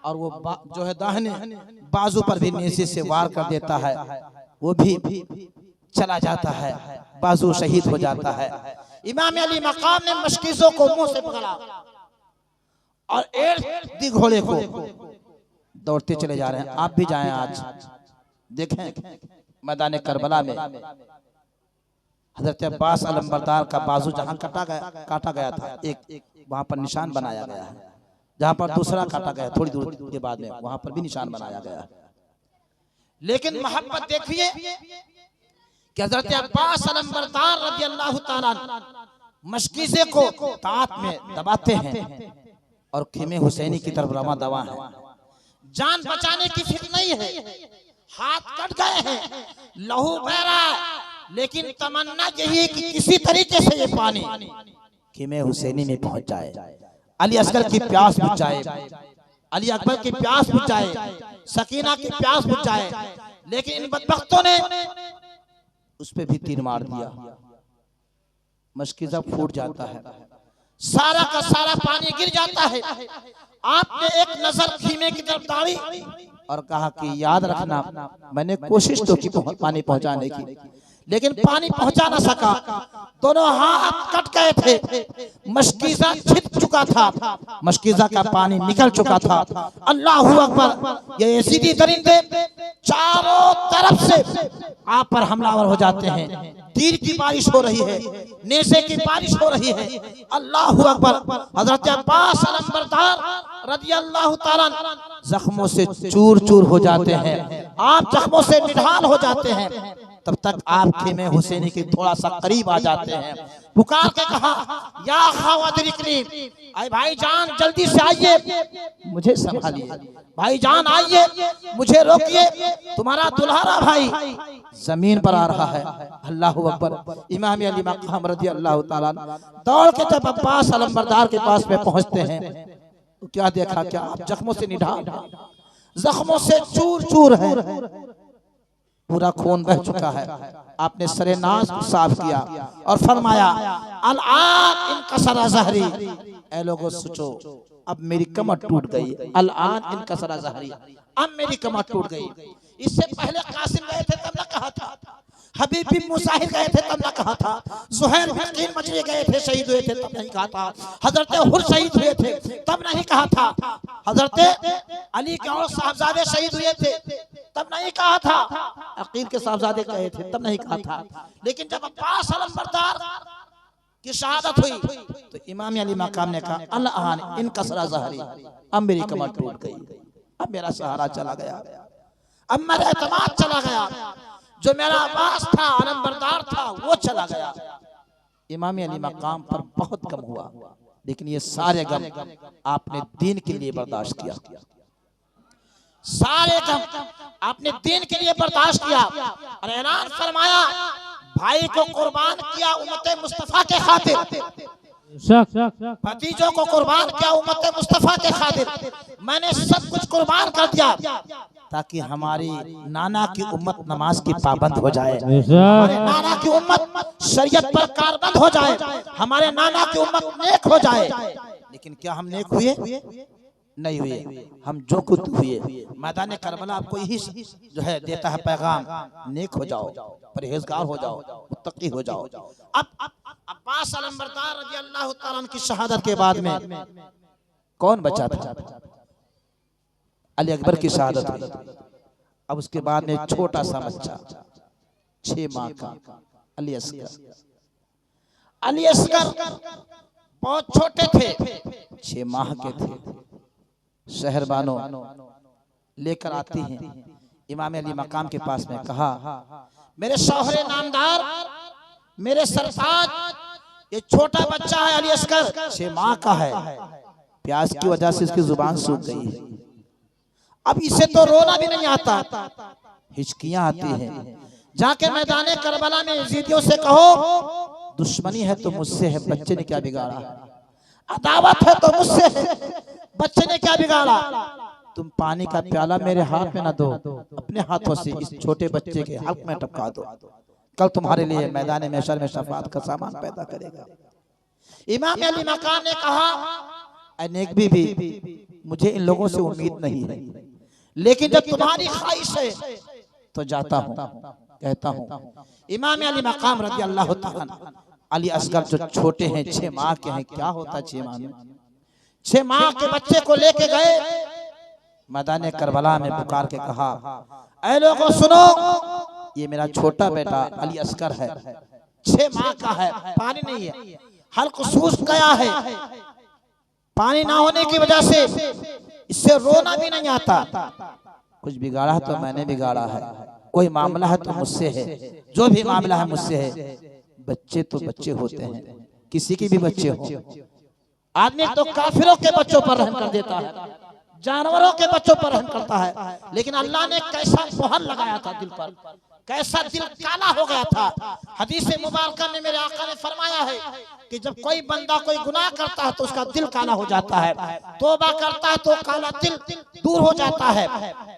और वो जो है दाहिने बाजू पर भी नेज़े से वार कर देता है, वो भी चला जाता है, बाजू शहीद हो जाता है। इमाम अली मकाम ने मशकीज़ों को मुंह से पकड़ा और एक दी घोड़े को, दौड़ते चले जा रहे हैं। आप भी जाएं, आज देखें मैदान करबला में हजरत अब्बास अलमबरदार का बाजू जहां काटा गया था, एक वहां पर निशान बनाया गया है, जहां पर दूसरा काटा गया थोड़ी दूर के बाद में, वहां पर भी निशान बनाया गया है। लेकिन मोहब्बत देखिए कि हजरत अब्बास अलमबरदार रज़ी अल्लाह ताला मशकीज़े को तात में दबाते हैं और खेमे हुसैनी की तरफ रवा दवा है। जान बचाने की फिक्र नहीं है, हाथ कट गए हैं, लहू बह रहा है, लेकिन तमन्ना यही है कि किसी तरीके से ये पानी खेमे हुसैनी में पहुंच जाए, अली असगर की प्यास बुझ जाए, अली अकबर की प्यास बुझ जाए, सकीना की प्यास बुझ जाए। लेकिन इन बदबख्तों ने उस पे भी तीर मार दिया, मशकीज़ा फूट जाता है, सारा का सारा पानी गिर जाता है। आपने एक नजर खीमे की तरफ डाली और कहा कि याद रखना, मैंने कोशिश तो की पानी पहुंचाने की, लेकिन पानी पहुंचा ना सका, दोनों हाथ कट गए थे, मशकीज़ा छिप चुका था, मशकीज़ा का पानी निकल चुका था। अल्लाहु अकबर, ये यजीदी दरिंदे चारों तरफ से आप पर हमलावर हो जाते हैं, तीर की बारिश हो रही है, नेज़े की बारिश हो रही है। अल्लाहु अकबर, हजरत अब्बास अलमबरदार रज़ी अल्लाह ताला जख्मों से चूर चूर हो जाते हैं, आप जख्मों से निढाल हो जाते हैं। तब तक आप खेमे हुसैनी के थोड़ा सा करीब आ जाते हैं, पुकार के कहा, या खावदरिकनी, अरे भाईजान जल्दी से आइए, मुझे संभालिए, भाईजान आइए, मुझे रोकिए, तुम्हारा दुल्हारा भाई जमीन पर आ रहा है। अल्लाहु अकबर। इमाम अली मकाम रज़ी अल्लाह ताला दौड़ के जब अब्बास अलमबरदार के पास में पहुंचते हैं तो क्या देखा, क्या आप जख्मों से निढाल, जख्मों से चूर चूर है, पूरा खून बह चुका है। आपने सरे नाज को साफ किया और फरमाया, अल-आन इनकसरा ज़हरी, ऐ लोगों सोचो, अब मेरी कमर टूट गई, अल-आन इनकसरा ज़हरी, अब मेरी कमर टूट गई। इससे पहले कासिम गए थे तब न कहा था, हबीब बिन मुसाहिर गए थे तब न कहा था, ज़ुहैर बिन कीन मजरी गए थे शहीद हुए थे तब नहीं कहा था, हजरत हुर शहीद हुए थे तब नहीं कहा था, हजरत अली के और साहबजादे शहीद हुए थे तब नहीं कहा था, अकील के साहबजादे गए थे तब नहीं कहा था। लेकिन जब अब्बास अलमबरदार की शहादत हुई तो इमाम अली मकाम ने कहा, अल-आन इनकसरा ज़हरी, अब मेरी कमर टूट गई, अब मेरा सहारा चला गया, अब मेरा एतमाद चला गया, जो मेरा अब्बास था, अलमबरदार था, वो चला गया। इमाम अली मकाम पर बहुत कम हुआ, लेकिन ये सारे गम आपने दीन के लिए बर्दाश्त किया, सारे गम आपने दीन के लिए बर्दाश्त किया और ऐलान फरमाया, भाई को कुर्बान किया उम्मत मुस्तफा के खातिर, भतीजों को कुर्बान किया उम्मत मुस्तफा के खातिर, मैंने सब कुछ कुर्बान कर दिया ताकि हमारी नाना की उम्मत नमाज की पाबंद हो जाए, हमारे नाना की उम्मत शरीयत पर कारबंद हो जाए, हमारे नाना की उम्मत नेक हो जाए। लेकिन क्या हम नेक हुए? नहीं हुए, हम जो कुछ हुए। मैदान करबला आपको यही जो है देता है पैगाम, नेक हो जाओ, परहेजगार हो जाओ, मुत्तकी हो जाओ। अब अब्बास अलमबरदार रज़ी अल्लाह ताला की शहादत के बाद में कौन बचा था? अली अकबर की शहादत हुई, अब उसके बाद में छोटा सा बच्चा 6 माह का अली असगर। अली असगर बहुत छोटे थे, 6 माह के थे। शहर बानो लेकर आती हैं इमाम अली मकाम के पास में, कहा मेरे शौहरे नामदार, मेरे सरताज, ये छोटा बच्चा है अली असगर, 6 माह का है, प्यास की वजह से इसकी जुबान सूख गई है, अब इसे तो रोना भी नहीं आता, हिचकियां आती हैं। जाके मैदाने करबला में यजीदियों से कहो दुश्मनी है तो मुझसे है, बच्चे ने क्या बिगाड़ा, अदावत है तो मुझसे है, बच्चे ने क्या बिगाड़ा, तुम पानी का प्याला मेरे हाथ में ना दो, अपने हाथों से इस छोटे बच्चे के हल्क में टपका दो, कल तुम्हारे लिए मैदान महशर में शफाअत का सामान पैदा करेगा। इमाम अली मकाम ने कहा अनेक भी मुझे इन लोगों से उम्मीद नहीं है, लेकिन जब तुम्हारी ख्वाहिश है तो जाता हूँ, कहता हूँ। इमाम अली मकाम रज़ी अल्लाह तआला अली असगर जो छोटे हैं, 6 माह के हैं, क्या होता 6 माह में, 6 माह के बच्चे को लेके गए मैदान करबला में, पुकार के कहा ऐ लोगों सुनो, ये मेरा छोटा बेटा अली असगर है, 6 माह का है, पानी नहीं है, हल्क सूख गया है, पानी ना होने की वजह से इससे रोना भी नहीं आता, कुछ बिगाड़ा है तो मैंने बिगाड़ा है, कोई मामला है तो मुझसे है, जो भी मामला है मुझसे है। बच्चे तो बच्चे होते हैं, किसी की भी बच्चे हो, आदमी तो काफिरों के बच्चों पर रहम कर देता है, जानवरों के बच्चों पर रहम करता है, लेकिन अल्लाह ने कैसा मोहर लगाया था दिल पर, कैसा दिल काला हो गया था। हदीस मुबारक में मेरे आका ने फरमाया है कि जब कोई बंदा कोई गुनाह करता है तो उसका दिल काला हो जाता है, तौबा करता है तो काला दिल दूर हो जाता है,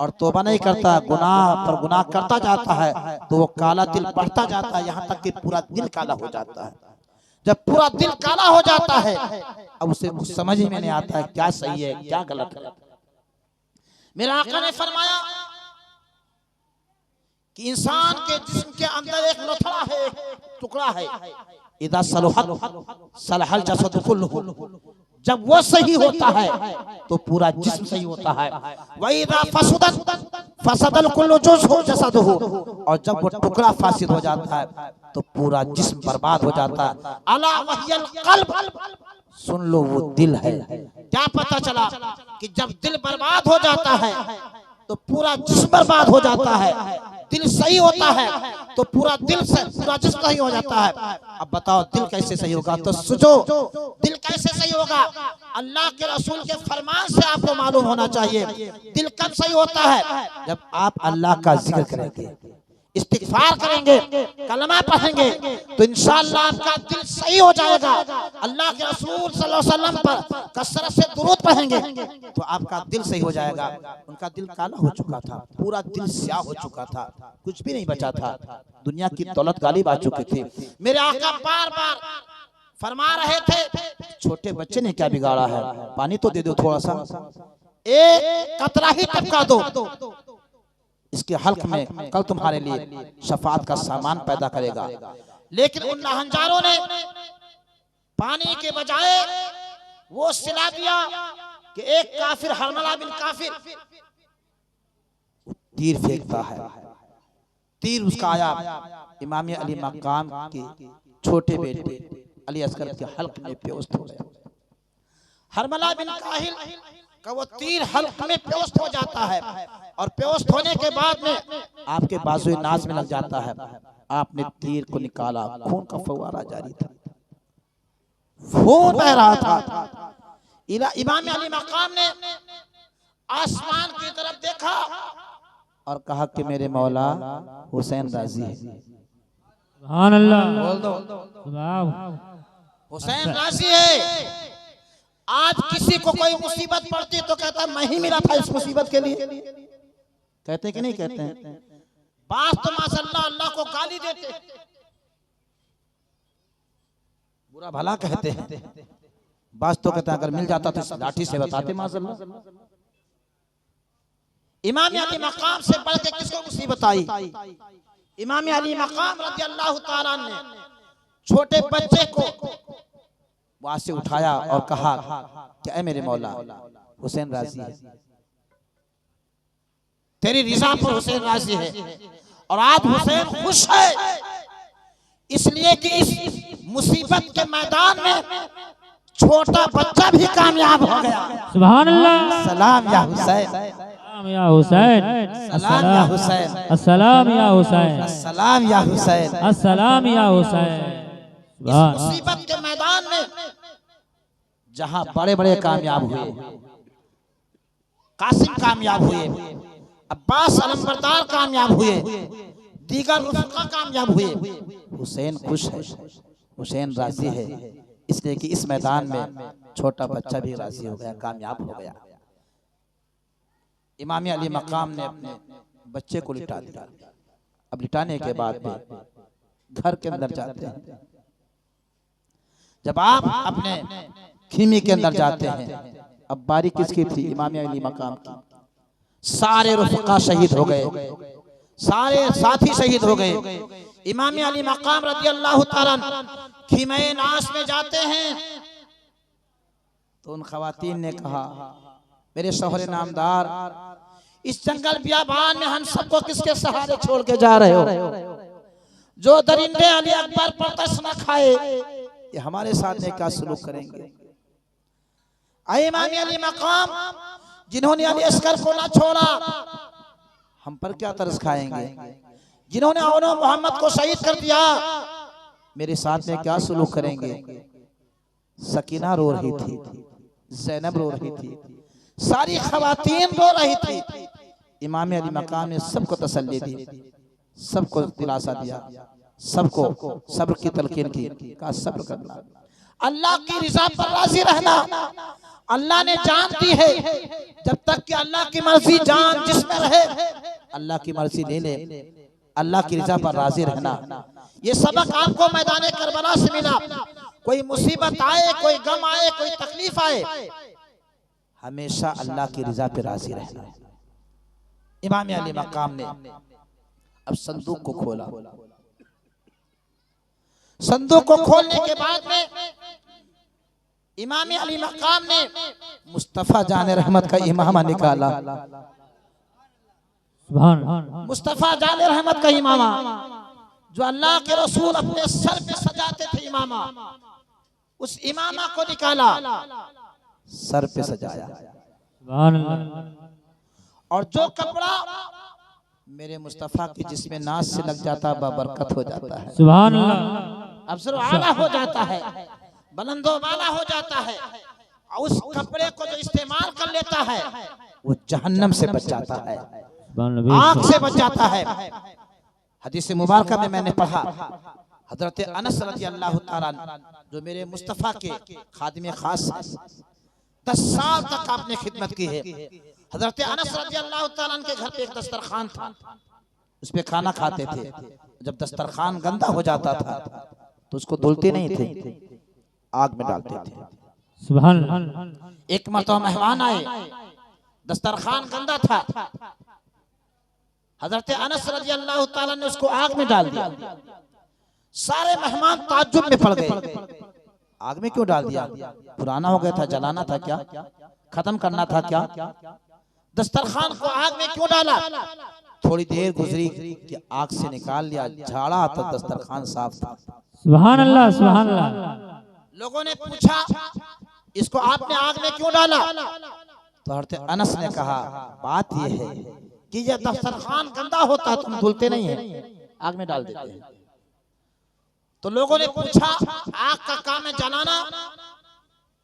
और तौबा नहीं करता, गुनाह पर गुनाह करता जाता है तो वो काला दिल बढ़ता जाता है, यहाँ तक कि पूरा दिल काला हो जाता है। जब पूरा दिल काला हो जाता है अब उसे कुछ समझ ही में नहीं आता है क्या सही है क्या गलत है। मेरे आका ने फरमाया कि इंसान के जिस्म के अंदर एक लोथड़ा है, टुकड़ा है, इदा सलहत सलहल जसद कुल्लुहु, जब वो सही होता है तो पूरा जिस्म सही होता है, व इदा फसदत फसदल कुल्लु जुज़्हु जसदहु, और जब वो टुकड़ा फासिद हो जाता है तो पूरा जिस्म बर्बाद हो जाता है। अला वहियल क़ल्ब, सुन लो वो दिल है। क्या पता चला कि जब दिल बर्बाद हो जाता है तो पूरा जिस्म बर्बाद हो जाता है, दिल सही होता है तो पूरा दिल से पूरा जिस्म सही हो जाता है। अब बताओ दिल कैसे सही होगा, तो सोचो दिल कैसे सही होगा, अल्लाह के रसूल के फरमान से आपको मालूम होना चाहिए। दिल कब सही होता है, जब आप अल्लाह का जिक्र करेंगे, इस्तिग़फ़ार करेंगे, कलमा पढ़ेंगे तो इंशाअल्लाह आपका दिल सही हो जाएगा। अल्लाह के रसूल सल्लल्लाहु अलैहि वसल्लम पर कसरत से दुरूद पढ़ेंगे तो आपका दिल सही हो जाएगा। उनका दिल काला हो चुका था, पूरा दिल स्याह हो चुका था, कुछ भी नहीं बचा था, दुनिया की दौलत गालिब आ चुकी थी। मेरे आका बार बार फरमा रहे थे छोटे बच्चे ने क्या बिगाड़ा है, पानी तो दे दो थोड़ा सा, एक कतरा ही टपका दो, इसके हल्क में कल तुम्हारे लिए शफाअत का सामान पैदा करेगा। लेकिन उन लहनजारों ने पानी के बजाय वो सिला दिया कि एक काफिर हरमला बिन काफिर तीर फेंकता है, तीर उसका आया इमाम अली मकाम के छोटे बेटे अली असगर के हल्क में पेवस्त हो गया। हरमला बिन काहिल का वो तीर हल्क में पेवस्त हो जाता है, और पेवस्त होने के बाद में आपके बाजुए नाज में लग जाता है। आपने तीर को निकाला, खून का फव्वारा जारी था, खून बह रहा था। इमाम अली मकाम ने आसमान की तरफ देखा और कहा कि मेरे मौला हुसैन राजी है। सुभान अल्लाह, बोल दो हुसैन राजी है। आज किसी को कोई मुसीबत पड़ती तो कहता मैं ही मिला था इस मुसीबत के लिए, कहते हैं कि नहीं कहते हैं? बास तो माशाअल्लाह अल्लाह को गाली देते, बुरा भला कहते हैं, बास तो कहते हैं अगर मिल जाता तो लाठी से बताते माशाअल्लाह। इमाम अली मकाम से बढ़ के किसको मुसीबत आई? इमाम अली मकाम रज़ी अल्लाह तआला ने छोटे बच्चे को वहां से उठाया और कहा कि ऐ मेरे मौला हुसैन राजी है। तेरी रिजा पर हुसैन राजी है। और आज हुसैन खुश है इसलिए कि इस मुसीबत के मैदान में छोटा बच्चा भी कामयाब हो गया। सुभान अल्लाह। सलाम या हुसैन, या हुसैन, सलाम या हुसैन, अस्सलाम या हुसैन, सलाम या हुसैन, अस्सलाम या हुसैन। इस मुसीबत के मैदान में जहां बड़े बड़े कामयाब हुए, कासिम कामयाब हुए, अब्बास अलंबरदार कामयाब हुए, दीगर रुफका कामयाब हुए, हुसैन खुश है, हुसैन राजी है इसलिए कि इस मैदान में छोटा बच्चा भी राजी हो गया, कामयाब हो गया। इमाम अली मकाम ने अपने बच्चे को लिटा दिया। अब लिटाने के बाद में घर के अंदर जाते हैं। जब आप अपने खीमी के अंदर जाते हैं, अब बारी किसकी थी? इमाम अली मकाम की। सारे रुफका शहीद हो गए, सारे साथी शहीद हो गए। इमाम अली मकाम रज़ी अल्लाह ताला खीमे नाश में जाते हैं तो उन खवातीन ने कहा, मेरे शौहर नामदार, इस जंगल बियाबान में हम सबको किसके सहारे छोड़ के जा रहे हो? जो दरिंदे अली अकबर पर तरस न खाए ये हमारे साथ में क्या सलूक करेंगे? इमाम अली मकाम जिन्होंने अली अस्कर को ना छोड़ा हम पर क्या तरस खाएंगे? जिन्होंने औनो मोहम्मद को शहीद कर दिया मेरे साथ में क्या सलूक करेंगे? सकीना रो रही थी, ज़ैनब रो रही थी, सारी खवातीन रो रही थी। इमाम अली मकाम ने सबको तसल्ली दी, सबको दिलासा दिया, सबको सब्र की तलकीन की, कहा सब्र करना, अल्लाह की रिजा पर राजी रहना। अल्लाह ने जान दी है, जब तक कि अल्लाह की मर्जी जान जिसमें रहे अल्लाह की मर्जी ले ले, अल्लाह की रिजा पर राजी रहना। ये सबक आपको मैदान करबला से मिला। कोई मुसीबत आए, कोई गम आए, कोई तकलीफ आए, हमेशा अल्लाह की रिजा पे राजी रहना। इमाम अली मकाम ने अब संदूक को खोला। संदूक को खोलने के बाद में इमाम अली मकाम ने मुस्तफा जान रहमत का इमामा निकाला। मुस्तफा जान रहमत का इमामा जो अल्लाह के रसूल अपने सर पे सजाते थे, इमामा, उस इमामा को निकाला, सर पे सजाया। और जो कपड़ा मेरे मुस्तफा की जिसमें नाज से लग जाता बरकत हो जाता है, सुभान अल्लाह, अफसर आला हो जाता है, बुलंदो वाला हो जाता है। और उस कपड़े को जो इस्तेमाल कर लेता है वो जहन्नम से बच जाता है, आग से बच जाता है। हदीस मुबारक में मैंने पढ़ा, हजरत अनस रज़ी अल्लाह ताला जो मेरे मुस्तफा के खादिम खास हैं, 10 साल तक आपने खिदमत की है। हजरत अनस रज़ी अल्लाह ताला के घर पे एक दस्तरखान था, उस पे खाना खाते थे। जब दस्तरखान गंदा हो जाता था तो उसको धुलते नहीं थे, आग में डालते थे। सुभान। एक मरतबा मेहमान आए, दस्तरखान गंदा था, हजरत अनस रज़ी अल्लाह ताला ने उसको आग में डाल दिया। सारे मेहमान ताज्जुब में पड़ गए, आग में क्यों डाल दिया? पुराना हो गया था, जलाना था क्या? खत्म करना था क्या? दस्तरखान को आग में क्यों डाला? थोड़ी देर गुजरी कि आग से निकाल लिया, झाड़ा तो दस्तरखान साफ था। सुभान अल्लाह, सुभान अल्लाह। लोगों ने पूछा इसको आपने आग में क्यों डाला? तो हजरत अनस ने कहा बात यह है कि यह दस्तरखान गंदा होता है, तुम धुलते नहीं है, आग में डाल देते हैं। तो लोगों ने पूछा आग का काम है जलाना,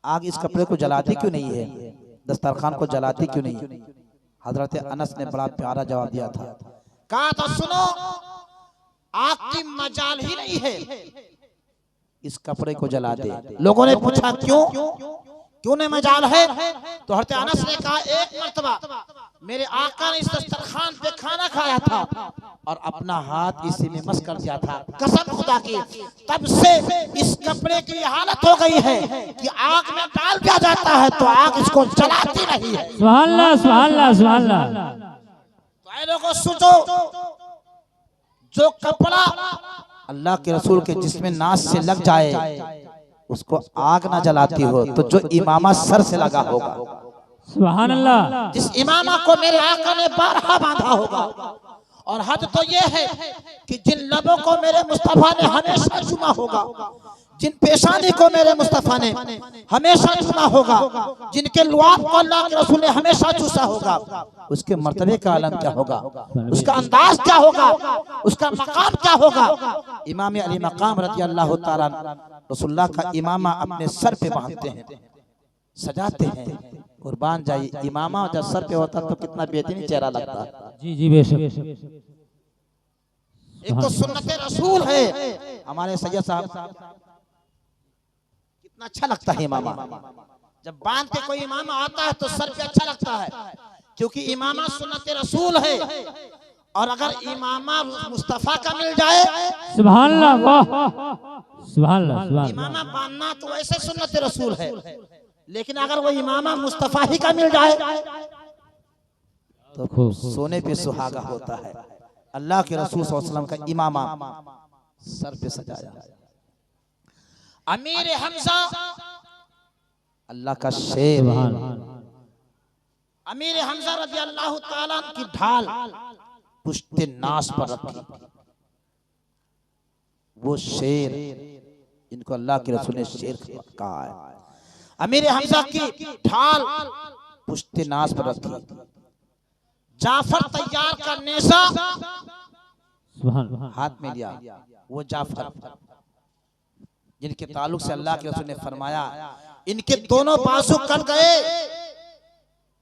आग इस कपड़े को जलाती क्यों नहीं है, दस्तरखान को जलाती क्यों नहीं है? हजरत अनस ने बड़ा प्यारा जवाब दिया था, कहा था सुनो, आग की मजाल ही नहीं है, इस कपड़े को जला दे। लोगों ने पूछा क्यों, क्यों नहीं मजाल है? तो हजरत अनस ने कहा एक मर्तबा मेरे आका ने इस दस्तरखान पे खाना खाया था और अपना हाथ इसी में मस कर दिया था, कसम खुदा की, तब से इस कपड़े की हालत हो गई है कि आग में डाल दिया जाता है तो आग इसको जलाती नहीं है। सुभान अल्लाह, सुभान अल्लाह, सुभान अल्लाह। तो ऐ लोगों सोचो, जो कपड़ा अल्लाह के रसूल के जिसमें नाज से लग जाए उसको आग ना जलाती हो, तो जो इमामा सर से लगा होगा सुभान अल्लाह। जिस इमामा को मेरे आका ने बारहा बांधा होगा। और हद तो ये है कि जिन लबों को मेरे मुस्तफा ने हमेशा चुमा होगा, जिन पेशानी को मेरे मुस्तफा ने हमेशा चुमा होगा, जिनके लुआब को अल्लाह के रसूल ने हमेशा चूसा होगा, उसके मर्तबे का आलम क्या होगा, उसका अंदाज क्या होगा, उसका मकाम क्या होगा। इमाम अली मकाम रज़ी अल्लाह ताला रसूलुल्लाह का इमामा अपने सर पे बांधते हैं, सजाते हैं। कुर्बान जाइए, इमामा जब सर पे होता तो कितना बेहतरीन चेहरा लगता है। जी जी बेशक। एक तो सुन्नत रसूल है हमारे सैयद साहब, कितना अच्छा लगता है इमामा। जब बांध के कोई इमामा आता है तो सर पे अच्छा लगता है, क्योंकि इमामा सुन्नत रसूल है। और अगर इमामा मुस्तफा का मिल जाए, सुभान अल्लाह, वाह सुभान अल्लाह, सुभान अल्लाह। इमामा बांधना तो वैसे सुन्नत रसूल है, लेकिन अगर वो इमामा मुस्तफा ही का मिल जाए तो सोने पे सुहागा होता है। अल्लाह के रसूल सल्लल्लाहु अलैहि वसल्लम का इमामा सर पे सजाया। अमीर हमजा अल्लाह का शेर, अमीर हमजा रज़ी अल्लाह ताला की ढाल पुश्ते नाश पर रखी। वो शेर, इनको अल्लाह के रसूल ने शेर कहा है। अमीर हमजा की ढाल पुश्ते नाश पर रखी। जाफर तैयार का नेशा हाथ में लिया। वो जाफर जिनके ताल्लुक से अल्लाह के रसूल ने फरमाया, इनके दोनों बाजू कट गए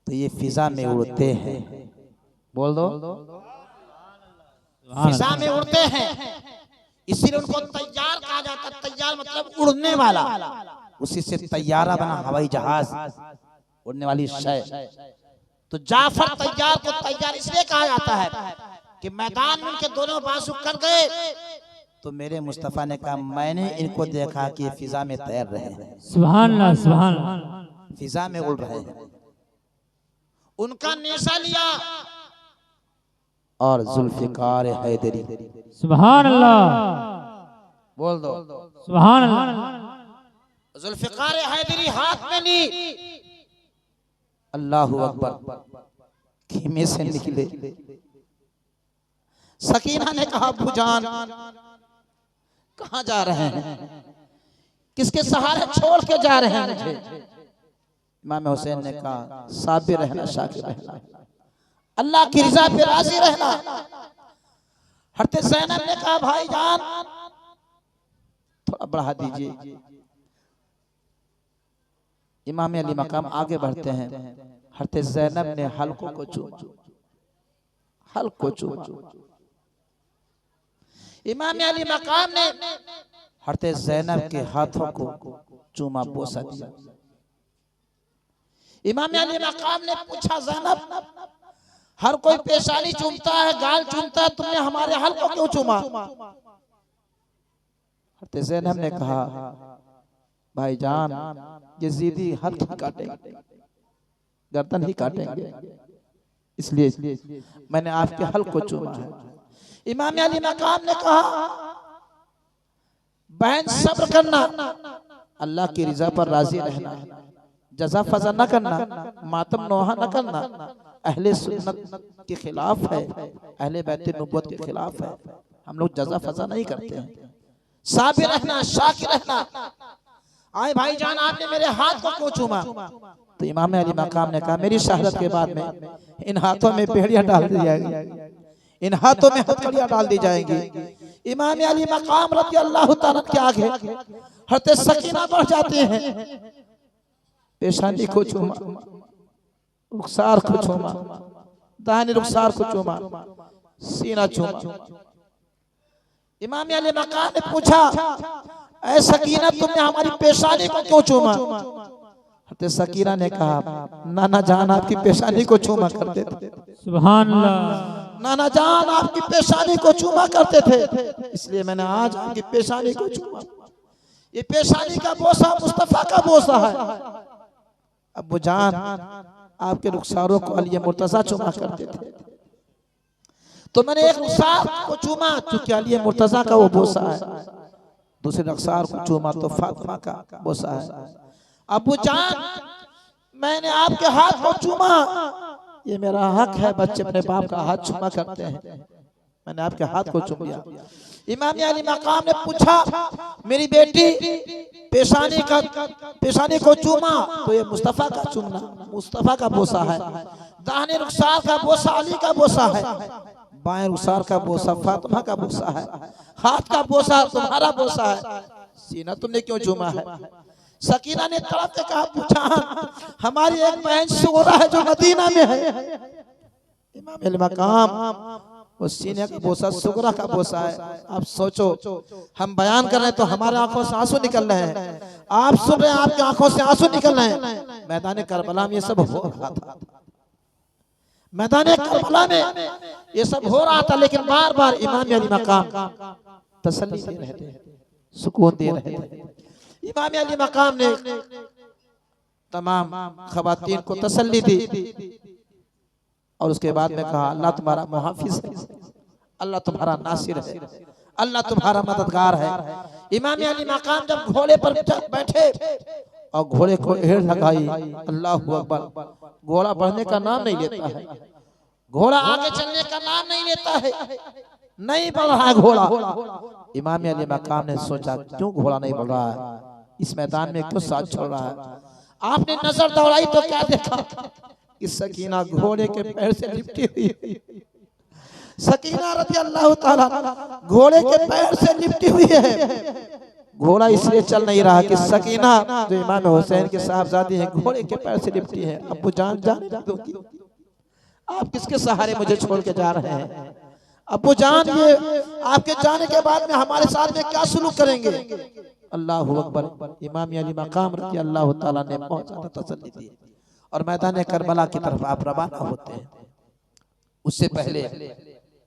तो ये फिजा में उड़ते हैं। बोल दो, फिजा में उड़ते हैं, इसीलिए उनको तैयार कहा जाता है। तैयार मतलब उड़ने वाला, उसी से तैयारा बना हवाई जहाज, उड़ने वाली शय। तो जाफर तैयार को तैयार इसलिए कहा जाता है कि मैदान में उनके दोनों बाजू कट गए तो मेरे मुस्तफा ने कहा, मैंने इनको देखा कि फिजा में तैर रहे हैं। सुभान अल्लाह, सुभान अल्लाह। फिजा में उड़ रहे हैं। उनका नेशा लिया और जुल्फिकार हैदरी, सुभान अल्लाह, बोल दो, सुभान अल्लाह। जुल्फिकार हैदरी हाथ में ली। अल्लाहु अकबर, खीमे से निकले। सकीना ने कहा, अब्बू जान कहाँ जा रहे हैं, किसके सहारे छोड़ के जा रहे हैं मुझे। इमाम हुसैन ने कहा, साबिर रहना, शाकिर रहना, अल्लाह की रज़ा पे राजी रहना। हज़रत ज़ैनब ने कहा, भाईजान थोड़ा बढ़ा दीजिए। इमाम अली मकाम आगे बढ़ते हैं। हज़रत ज़ैनब ने हल्कों को चूमा, हल्कों चूमा। इमाम अली मकाम ने हज़रत ज़ैनब के हाथों को चूमा, बोसा दिया। इमाम अली मकाम ने पूछा, ज़ैनब हर कोई पेशानी चूमता है, गाल चूमता है, तुमने हमारे हल्कों क्यों चूमा। हज़रत ज़ैनब ने कहा, भाईजान ये ज़िदी हल्क ही काटेंगे, गर्दन ही काटेंगे, इसलिए मैंने आपके हल्क को चूमा है। इमाम अली मकाम ने कहा, बहन सब्र करना, अल्लाह की रज़ा पर राजी रहना, जज़ा फज़ा न करना, मातम नोहा न करना, अहले सुन्नत के खिलाफ है, अहले बैत नबूवत के खिलाफ है। हम लोग जज़ा फज़ा नहीं करते हैं। साबिर रहना, शाकिर रहना। आए भाईजान, आपने मेरे हाथ को क्यों चूमा। तो इमाम अली मकाम ने कहा, मेरी शहादत के बाद में इन हाथों में बेड़ियां डाल दी जाएगी, इन हाथों में हथकड़ियां डाल दी जाएंगी। इमाम अली मकाम रज़ी अल्लाह ताला के आगे हज़रत सकीना बढ़ जाते हैं। पेशानी को चूमा, रुखसार को चूमा, दाहिने रुखसार को चूमा, सीना चूमा। इमाम अली मकाम ने पूछा, ऐ सकीना तुमने हमारी पेशानी को क्यों चूमा। हज़रत सकीना ने कहा, नाना जान आपकी पेशानी को चूमा करते थे। सुभान अल्लाह। नाना जान आपकी पेशानी को चूमा करते थे, इसलिए मैंने आज आपकी पेशानी को चूमा। ये पेशानी का बोसा मुस्तफा का बोसा है। अब्बू जान आपके रुखसारों को अली मुर्तज़ा चूमा करते थे, तो मैंने एक रुखसार को चूमा क्योंकि अली मुर्तज़ा का वो बोसा है, दूसरे रुखसार को चूमा तो फातिमा का बोसा है। अब्बू जान मैंने आपके हाथ को चूमा, ये मेरा हक है, बच्चे अपने बाप का हाथ चूमा करते हैं, मैंने आपके हाथ को चूम लिया। इमाम अली मकाम ने पूछा, मेरी बेटी पेशानी को चूमा तो ये मुस्तफा का चूमना, मुस्तफा का बोसा है। दाहिने रुखसार का बोसा अली का बोसा है, बाएं रुखसार का बोसा फातिमा का बोसा है, हाथ का बोसा तुम्हारा बोसा है, सीना तुमने क्यों चूमा है? सकीना ने तड़प के कहा, पूछा हमारी एक बहन सुगरा है जो मदीना में है। इमाम अली मकाम वो सीने का बोसा सुगरा का बोसा है। आप सोचो, हम बयान कर रहे हैं तो हमारे आंखों से आंसू निकल रहे हैं, आप सुन रहे हैं आपकी आंखों से आंसू निकल रहे हैं। मैदान करबला में ये सब हो रहा था, मैदान करबला में ये सब हो रहा था, लेकिन बार बार इमाम अली मकाम तसल्ली दे रहे थे, सुकून दे रहे थे। इमाम अली मकाम ने तमाम खवातीन को तसल्ली दी और उसके बाद में कहा, अल्लाह तुम्हारा मुहाफिज है, अल्लाह तुम्हारा नासिर है, अल्लाह तुम्हारा मददगार है। इमाम अली मकाम जब घोड़े पर बैठे और घोड़े को एड़ लगाई, अल्लाहु अकबर, घोड़ा बढ़ने का नाम नहीं लेता है, घोड़ा आगे चलने का नाम नहीं लेता है, नहीं बढ़ रहा है घोड़ा। इमाम अली मकाम ने सोचा, क्यों घोड़ा नहीं बढ़ रहा है, इस मैदान में क्यों साथ छोड़ रहा है? आपने नजर दौड़ाई तो क्या देखा कि सकीना घोड़े के पैर से लिपटी हुई, सकीना रज़ी अल्लाह ताला घोड़े के पैर से लिपटी हुई है। घोड़ा इसलिए चल नहीं रहा कि सकीना जो इमाम हुसैन के साहबजादी हैं घोड़े के पैर से लिपटी है। अब्बू जान जाने दोगी, आप किसके सहारे मुझे छोड़ के जा रहे हैं? अब्बू जान, ये आपके जाने के बाद में हमारे साथ में क्या सुलूक करेंगे? अल्लाहु अकबर। इमाम अली मकाम रज़ी अल्लाह ताला ने पहुंचा तसल्ली दी और मैदान करबला की तरफ आप रवाना होते हैं। उससे पहले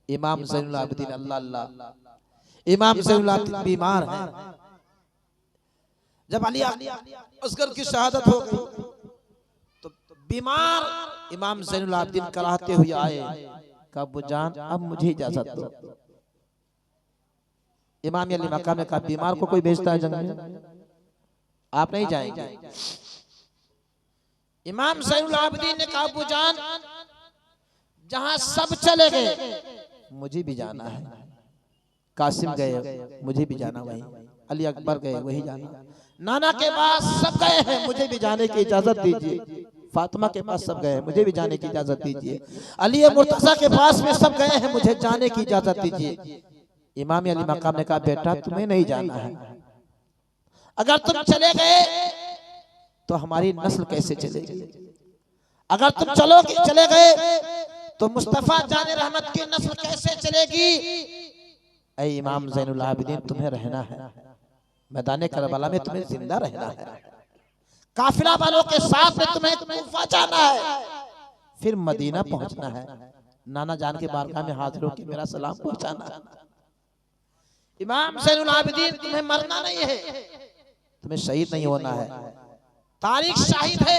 इमाम ज़ैनुल आबिदीन अल्लाह, इमाम ज़ैनुल आबिदीन बीमार हैं। जब अली असगर की शहादत हो गई तो बीमार इमाम ज़ैनुल आबिदीन कराहते हुए आए, कहा अब्बू जान अब मुझे इजाजत दो। इमाम अली मकाम ने कहा, बीमार को कोई भेजता है जंग में, आप नहीं जाएंगे। इमाम ज़ैनुल आबिदीन ने कहा, अब्बू जान जहां सब चले गए मुझे भी जाना है, कासिम गए मुझे भी जाना वहीं, अली अकबर गए वही जाना, नाना के पास सब गए हैं मुझे भी जाने की इजाजत दीजिए, फातिमा के पास सब गए मुझे भी जाने की इजाजत दीजिए, अली मुर्तज़ा के पास में सब गए हैं मुझे जाने की इजाजत दीजिए। इमाम अली मकाम ने कहा, बेटा तुम्हें नहीं जाना है, अगर तुम चले गए तो हमारी नस्ल कैसे चलेगी? अगर तुम चले गए तो मुस्तफा जाने रहमत की नस्ल कैसे चलेगी? ऐ इमाम ज़ैनुल आबिदीन, तुम्हें रहना है मैदान करबला में, तुम्हें जिंदा रहना है, काफिला वालों के साथ में तुम्हें कूफा जाना है, फिर मदीना पहुंचना है, नाना जान के बारगाह में हाजिर होकर मेरा सलाम पहुंचाना है। इमाम ज़ैनुल आबिदीन, तुम्हें मरना नहीं है, तुम्हें शहीद नहीं होना है। तारीख शाहिद है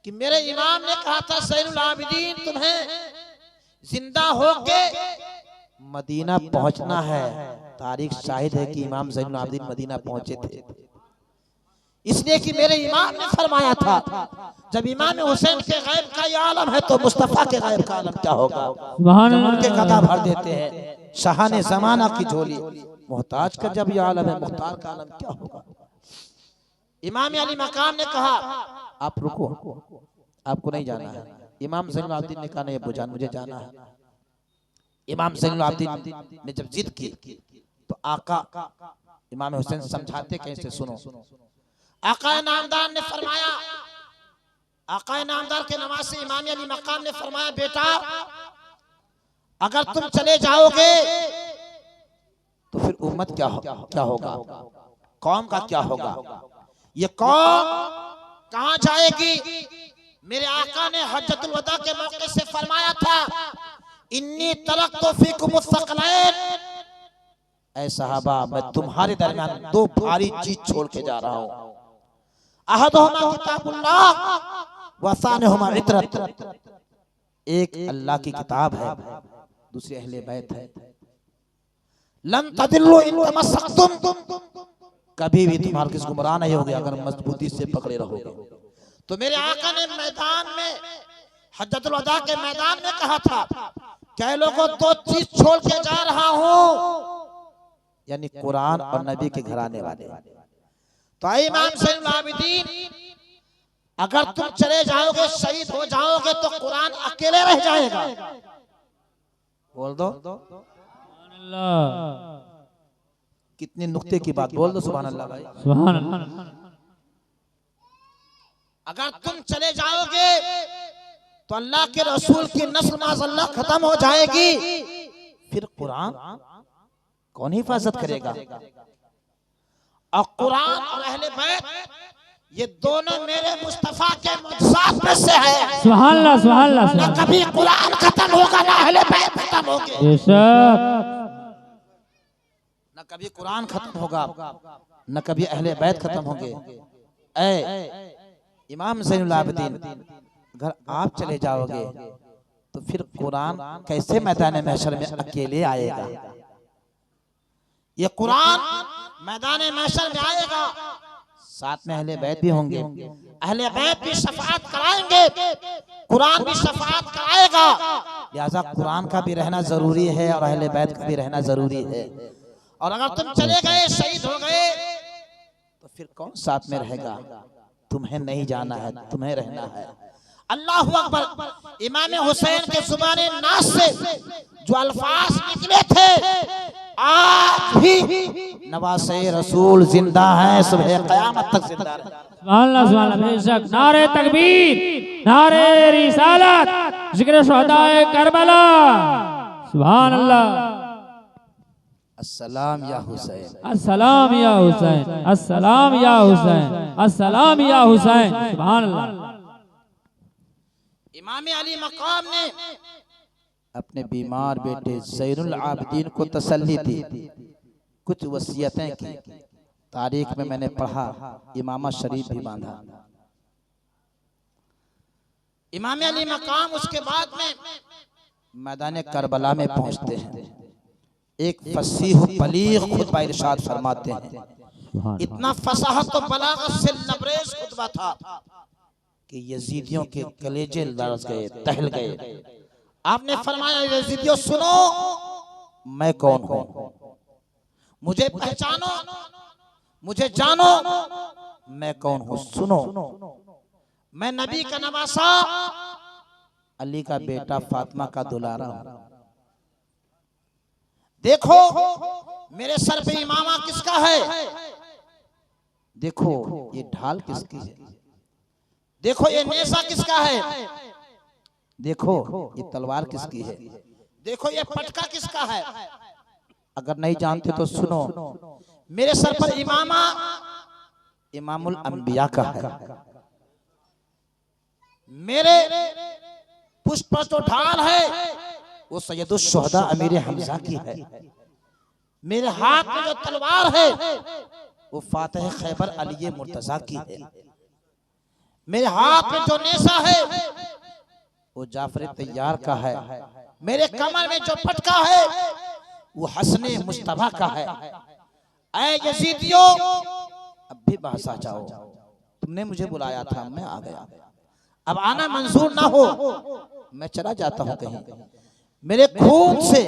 कि मेरे इमाम ने कहा था, ज़ैनुल आबिदीन तुम्हें जिंदा होके मदीना पहुंचना है। तारीख शाहिद है कि इमाम ज़ैनुल आबिदीन मदीना पहुंचे थे, इसलिए कि मेरे इमाम ने फरमाया था, जब इमाम हुसैन के गैब का ये आलम है तो मुस्तफा के गैब का आलम क्या होगा? उनके गदा भर देते हैं शाहाने ज़माना की झोली, मोहताज का जब ये आलम है मुख्तार का आलम क्या होगा? इमाम अली मकाम ने कहा, आप रुको, आपको नहीं जाना है। इमाम ज़ैनुल आबिदीन ने कहा, नहीं अब्बू जान मुझे जाना है। इमाम ज़ैनुल आबिदीन ने जब जिद की तो आका इमाम हुसैन समझाते कैसे, सुनो। आका नामदार ने फरमाया, आका नामदार के नवासे इमाम अली मकाम ने फरमाया, बेटा अगर तुम चले जाओगे तो फिर उम्मत क्या होगा, कौम का क्या होगा? ये कौम कहां जाएगी? मेरे आका ने हज्जतुल वदा के मौके से फरमाया था, इन्नी तरक्तु फीकुम अस-सकलैन, ऐ सहाबा मैं तुम्हारे दरमियान दो भारी चीज छोड़ के जा रहा हूं, अहदुहुमा किताबुल्लाह व सानिहुमा इतरत, एक अल्लाह की किताब है, दूसरी अहले बैत है। लन तदिल्लु इन तमस्सक्तुम, कभी भी तुम्हारा किस गुमराह नहीं होगे अगर मजबूती से पकड़े रहोगे। तो मेरे आका ने मैदान में हज्जतुल वदा के मैदान में कहा था, क्या लोगों दो चीज छोड़ के जा रहा हूं, यानी कुरान और नबी के घराने वाले। तो इमाम ज़ैनुल आबिदीन, अगर तुम चले जाओगे शहीद हो जाओगे तो कुरान अकेले रह जाएगा। बोल दो कितनी नुक्ते की बात, बोल दो सुभान अल्लाह भाई, सुभान अल्लाह। अगर तुम चले जाओगे तो अल्लाह के रसूल की नस्ल माज़अल्लाह खत्म हो जाएगी, फिर कुरान कौन हिफाजत करेगा। और कुरान और अहले बैत ये दोनों मेरे मुस्तफा के मुअज्जिज़ात में से है। सुभान अल्लाह, सुभान अल्लाह। ना कभी कुरान खत्म होगा ना अहले बैत खत्म होंगे, बेशक न कभी कुरान खत्म होगा न कभी अहले बैत खत्म होंगे। ऐ इमाम ज़ैनुल आबिदीन, अगर आप चले जाओगे तो फिर कुरान कैसे मैदान महशर में अकेले आएगा। ये कुरान मैदान महशर में आएगा, साथ में अहले बैत भी होंगे, अहले बैत भी शफाअत कराएंगे, कुरान भी शफाअत कराएगा। लिहाजा कुरान का भी रहना जरूरी है और अहले बैत का भी रहना जरूरी है। और अगर तुम चले गए शहीद हो गए तो फिर कौन साथ में रहेगा। तुम्हें नहीं जाना है, तुम्हें रहना है। अल्लाहु अकबर। इमाम हुसैन के जुबाने नास से जो अल्फाज निकले थे, आज भी नवासे रसूल जिंदा है, सुबह क़यामत तक जिंदा है। सुभान अल्लाह, सुभान अल्लाह। बेशक नारे तकबीर, नारे रिसालत, जिक्र शुहदाए करबला। सुभान अल्लाह। अस्सलाम या हुसैन, अस्सलाम या हुसैन, अस्सलाम या हुसैन, अस्सलाम या हुसैन। सुभान अल्लाह। इमाम अली मकाम ने अपने बीमार बेटे ज़ैनुल आबिदीन को तसल्ली दी, कुछ वसीयतें की। तारीख में मैंने पढ़ा, इमामा शरीफ भी बांधा। इमाम अली मकाम उसके बाद में मैदान करबला में पहुंचते हैं। एक फसीह बलीग खुतबा इरशाद फरमाते हैं। इतना फसाहत और बलागत से लबरेज खुतबा था कि यजीदियों के कलेजे लरज़ गए, दहल गए। आपने फरमाया, यजीदियों सुनो, मैं कौन हूं, मुझे पहचानो, मुझे जानो, मैं कौन हूं। सुनो, मैं नबी का नवासा, अली का बेटा, फातिमा का दुलारा हूं। देखो मेरे सर पे इमामा किसका है, देखो ये ढाल किसकी है, देखो ये नेज़ा किसका है, देखो ये तलवार किसकी है, देखो ये पटका किसका है। अगर नहीं जानते तो सुनो, मेरे सर पर इमामा इमामुल अंबिया का है। मेरे पुष्प पर जो ढाल है वो सैयदुल शुहदा अमीर हमजा की है। मेरे हाथ में जो तलवार है वो फातिह खैबर अली मुर्तजा की है। मेरे हाथ में जो नेज़ा है वो जाफर तैयार का है। मेरे कमर में जो पटका है वो हसने मुस्तफा का है। ऐ यजीदियों, अब भी बासा जाओ, तुमने मुझे बुलाया था, मैं आ गया। अब आना मंजूर ना हो, मैं चला जाता हूं कहीं। मेरे खून से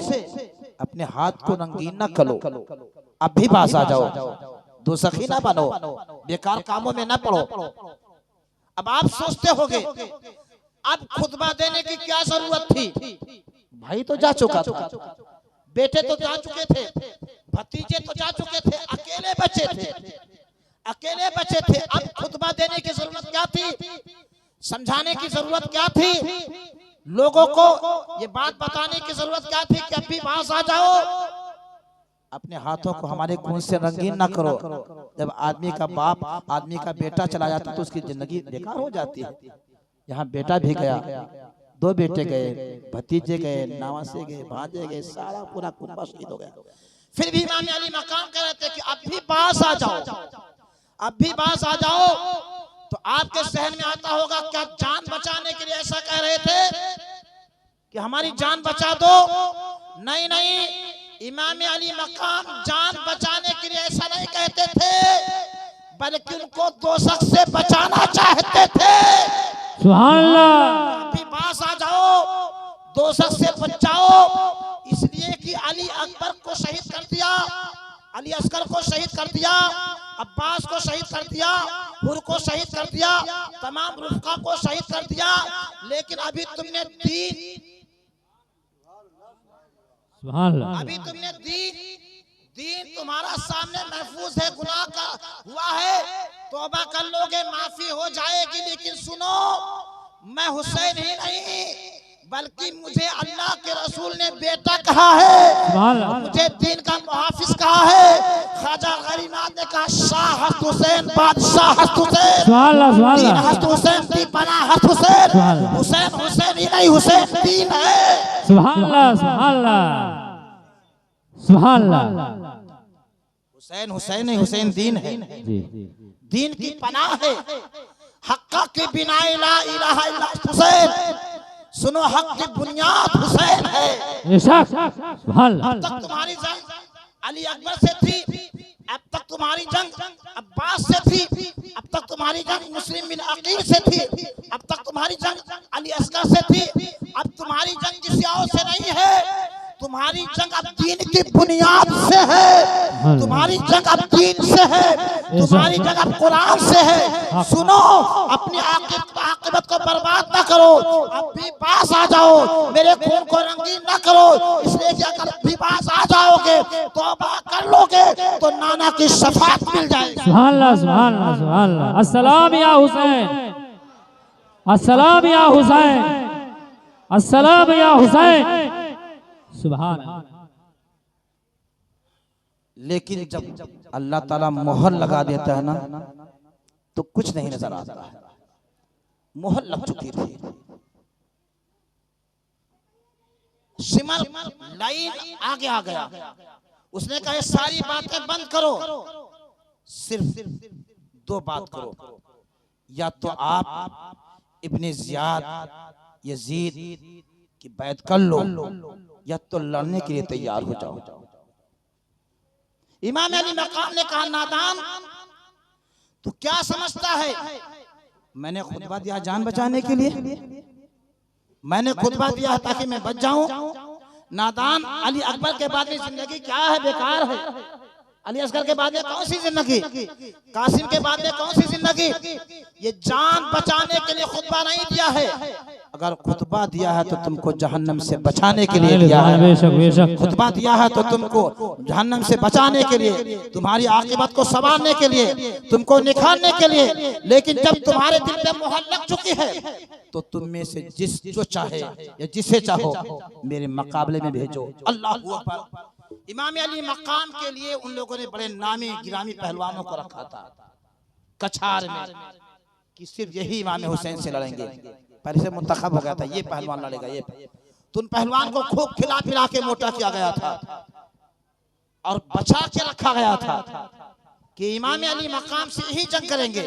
अपने हाथ को रंगीन ना करो, अब भी बाज आ जाओ, दोज़खी ना बनो, बेकार कामों में ना पड़ो। अब आप सोचते होंगे अब खुतबा देने की क्या जरूरत थी, भाई तो जा चुका था, बेटे तो जा चुके थे, भतीजे तो जा चुके थे, अकेले बचे थे, अकेले बचे थे। अब खुतबा देने की जरूरत क्या थी, समझाने की जरूरत क्या थी, लोगों को ये बात बताने की जरूरत क्या थी कि अभी पास आ जाओ। अपने हाथों को हमारे खून से रंगीन ना करो। जब आदमी का बाप, आदमी का बेटा चला जाता तो उसकी जिंदगी बेकार हो जाती है। यहाँ बेटा भी गया, दो बेटे गए, भतीजे गए, नवासे गए, भांजे गए, सारा पूरा कुनबा शहीद हो गया। फिर भी इमाम अली मकाम कह रहे थे कि अब भी पास आ जाओ, अब भी पास आ जाओ। तो आपके जहन में आता होगा क्या जान बचाने के लिए ऐसा कह रहे थे कि हमारी जान बचा दो? नहीं नहीं, इमाम अली मकाम जान बचाने के लिए ऐसा नहीं कहते थे, बल्कि उनको दोज़ख से बचाना चाहते थे। सुभान अल्लाह। अभी पास आ जाओ, दोज़ख से बच जाओ, इसलिए कि अली अकबर को शहीद कर दिया, अली असगर को शहीद कर दिया, अब्बास को शहीद कर दिया, हुर को शहीद कर दिया, तमाम रुफ़का को शहीद कर दिया, लेकिन अभी तुमने अभी तुमने दीन तुम्हारा सामने महफूज है, गुनाह का हुआ है, तौबा कर लोगे, माफी हो जाएगी। लेकिन सुनो, मैं हुसैन ही नहीं बल्कि मुझे अल्लाह के रसूल ने बेटा कहा है, मुझे दीन का मुहाफिज कहा है। ख्वाजा गरीनाथ ने कहा शाह हस्त हुसैन, बादशाह हस्त हुसैन, दीन हस्त हुसैन, दीवाना हस्त हुसैन। हुसैन हुसैन ही नहीं, हुसैन दीन है। सुभान अल्लाह, सुभान अल्लाह, सुभान अल्लाह। हुसैन हुसैन नहीं, हुसैन दीन है, दीन की पनाह है। हक्का की बिना ला इलाहा इल्ला हुसैन, सुनो हक की बुनियाद हुसैन है। अब तक तुम्हारी जंग अली अकबर से थी, अब तक तुम्हारी जंग अब्बास से थी, अब तक तुम्हारी जंग मुस्लिम बिन अकील से थी, अब तक तुम्हारी जंग अली असगर से थी, अब तुम्हारी जंग किसी और से नहीं है, तुम्हारी जंग अब दीन की बुनियाद से है, तुम्हारी जंग अब दीन से है, तुम्हारी जंग अब कुरान से है। सुनो, अपनी आकिबत को बर्बाद ना करो, अब भी पास आ जाओ, मेरे खून को रंगीन ना करो, इसलिए कि अगर भी पास आ जाओगे, तौबा कर लोगे तो नाना की शफाअत मिल जाएगी। सुभान अल्लाह, सुभान अल्लाह, सुभान अल्लाह। अस्सलाम या हुसैन, अस्सलाम या हुसैन, अस्सलाम या हुसैन। सुभान। लेकिन जब अल्लाह ताला मोहर लगा देता है ना, तो कुछ नहीं नजर आता है। मोहर लग चुकी थी, सिमर लाइन आगे आ गया, उसने कहा सारी बातें बंद करो, सिर्फ दो बात करो, या तो आप इब्ने ज़ियाद यजीद की बैत कर लो, या तो लड़ने के लिए तैयार हो जाओ। इमाम अली मकाम ने कहा नादान, तू क्या समझता है, मैंने खुतबा दिया जान बचाने के लिए, मैंने खुतबा दिया ताकि मैं बच जाऊं। नादान, अली अकबर के बाद में जिंदगी क्या है, बेकार है। अली असगर के बाद में कौन सी जिंदगी, कासिम के बाद में कौन सी जिंदगी। ये जान बचाने के लिए खुतबा नहीं दिया है, अगर खुतबा दिया है तो तुमको जहन्नम से बचाने के लिए दिया है। खुतबा दिया है तो तुमको जहन्नम से बचाने के लिए, तुम्हारी आकिबत को संवारने के लिए, तुमको निखारने के लिए। लेकिन जब तुम्हारे दिल में मोहर लग चुकी है तो तुम में से जो चाहे या जिसे चाहो मेरे मुकाबले में भेजो। अल्लाह अकबर। इमाम अली मकाम के लिए उन लोगों ने बड़े नामी गिरामी पहलवानों को रखा था कछार में, कि सिर्फ यही इमाम हुसैन से लड़ेंगे। पहले से मुंतखब हो गया था, ये पहलवान लड़ेगा, ये तो उन पहलवान को खूब खिला पिला के मोटा किया गया था और बचा के रखा गया था कि इमाम अली मकाम से ही जंग करेंगे।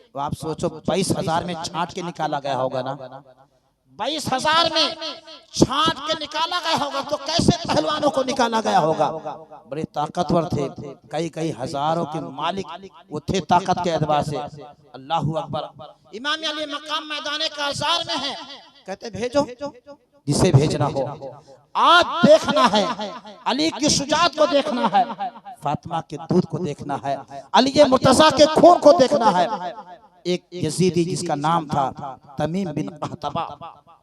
तो आप सोचो 22,000 में छांट के निकाला गया होगा ना, 22,000 में छांट के निकाला गया होगा, तो कैसे पहलवानों को निकाला गया होगा। बड़े ताकतवर थे, कई हजारों के मालिक वो थे ताकत के एतबार से। अल्लाहू अकबर। इमाम अली मकाम मैदान काज़ार में है, कहते भेजो जिसे भेजना हो। आज देखना है, अली की शुजाअत को देखना है, फातिमा के दूध को देखना है, अली मुर्तज़ा के खून को देखना है। एक यजीदी जिसका नाम था तमीम बिन कहतबा,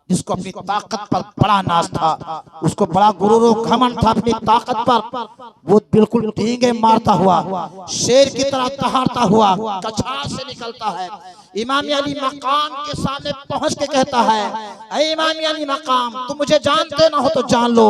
जिसको अपनी ताकत पर बड़ा नाज था, उसको बड़ा गुरूर और घमंड था अपनी ताकत पर, वो बिल्कुल डींगे मारता हुआ, शेर की तरह दहाड़ता हुआ कछार से निकलता है। इमाम अली मकाम के सामने पहुंच के कहता है, ऐ इमाम अली मकाम, तुम मुझे जानते ना हो तो जान लो,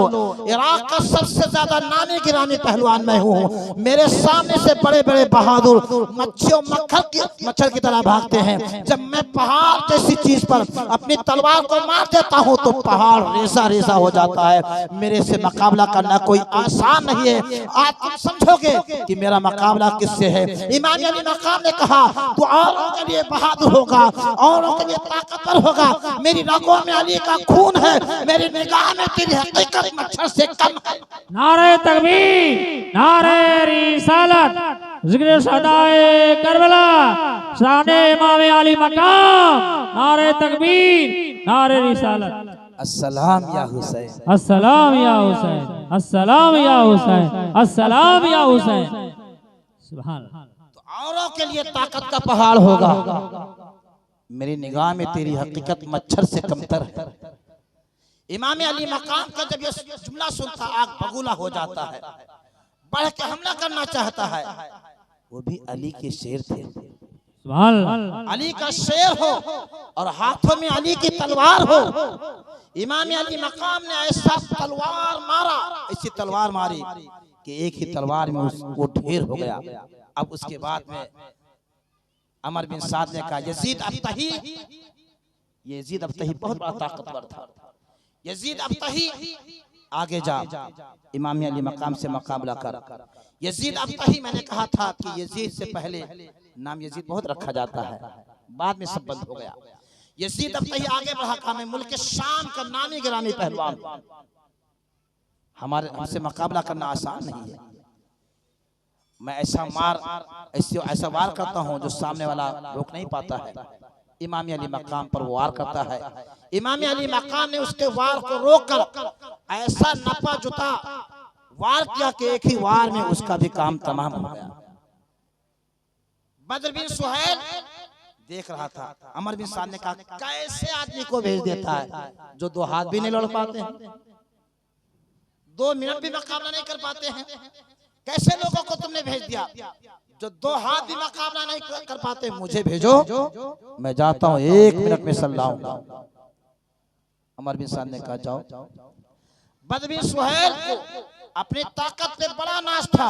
इराक का सबसे ज्यादा नामी गिरामी पहलवान मैं हूँ। मेरे सामने से बड़े बड़े बहादुर मच्छियों मच्छर की तरह भागते हैं। जब मैं पहाड़ जैसी चीज पर अपनी तलवार को मार देता हूँ तो पहाड़ रेजा रेजा हो जाता है। मेरे से मुकाबला करना कोई आसान नहीं है। आज तुम समझोगे कि मेरा मुकाबला किससे है। इमाम अली मकाम ने कहा, तू औरों के लिए बहादुर होगा, औरों के लिए ताकतवर होगा, मेरी रगों में अली का खून है, मेरी निगाह में तेरी हकीकत मच्छर से कम है। नारे तकबीर, नारे रिसालत, जिक्र सदाए करबला शान इमाम अली मकाम नारे तकबीर नारे रिसालत अस्सलाम या हुसैन, अस्सलाम या हुसैन, अस्सलाम या हुसैन, अस्सलाम या हुसैन। सुभान अल्लाह। तो औरों के लिए ताकत का पहाड़ होगा, मेरी निगाह में तेरी हकीकत मच्छर से कमतर है। इमाम अली मकाम का जब ये जुमला सुनता आग बगुला हो जाता है, बढ़ के हमला करना चाहता है। वो भी अली के शेर थे, सुभान अल्लाह। अली का शेर हो और हाथों में अली की तलवार हो। इमाम अली मकाम ने ऐसा तलवार मारा, ऐसी तलवार मारी कि एक ही तलवार में वो ढेर हो गया। अब उसके बाद में अमर बिन साद ने कहा यजीद अब्तही, यजीद अब्तही बहुत बड़ा ताकतवर था। यजीद अब्तही आगे जा, इमाम अली मकाम से मुकाबला कर। यजीद अब्तही, मैंने कहा था कि यजीद से पहले नाम यजीद बहुत रखा जाता है, बाद में सब बंद हो गया। यजीद अब्तही आगे बढ़ा, कहा मैं मुल्क शाम का नामी गिरामी पहलवान, हमसे मुकाबला करना आसान नहीं है। मैं ऐसा वार करता हूं जो सामने वाला रोक नहीं पाता है। इमाम अली मकाम पर वो वार करता है। इमाम अली मकाम ने उसके वार को रोककर ऐसा नपा जुता वार किया कि एक ही वार में उसका भी काम तमाम हो गया। बद्र बिन सुहैल देख रहा था। अमर बिन साद ने कहा कैसे आदमी को भेज देता है जो दो हाथ भी नहीं लड़ पाते हैं, 2 मिनट भी मुकाबला नहीं कर पाते हैं। कैसे लोगों को तुमने भेज दिया जो 2 हाथ भी मुकाबला नहीं कर पाते? मुझे भेजो, मैं जाता हूं, 1 मिनट में सल्ला आऊंगा। अमर बिन साद ने कहा जाओ। बद्र बिन सुहैल को अपनी ताकत पे बड़ा नाज था,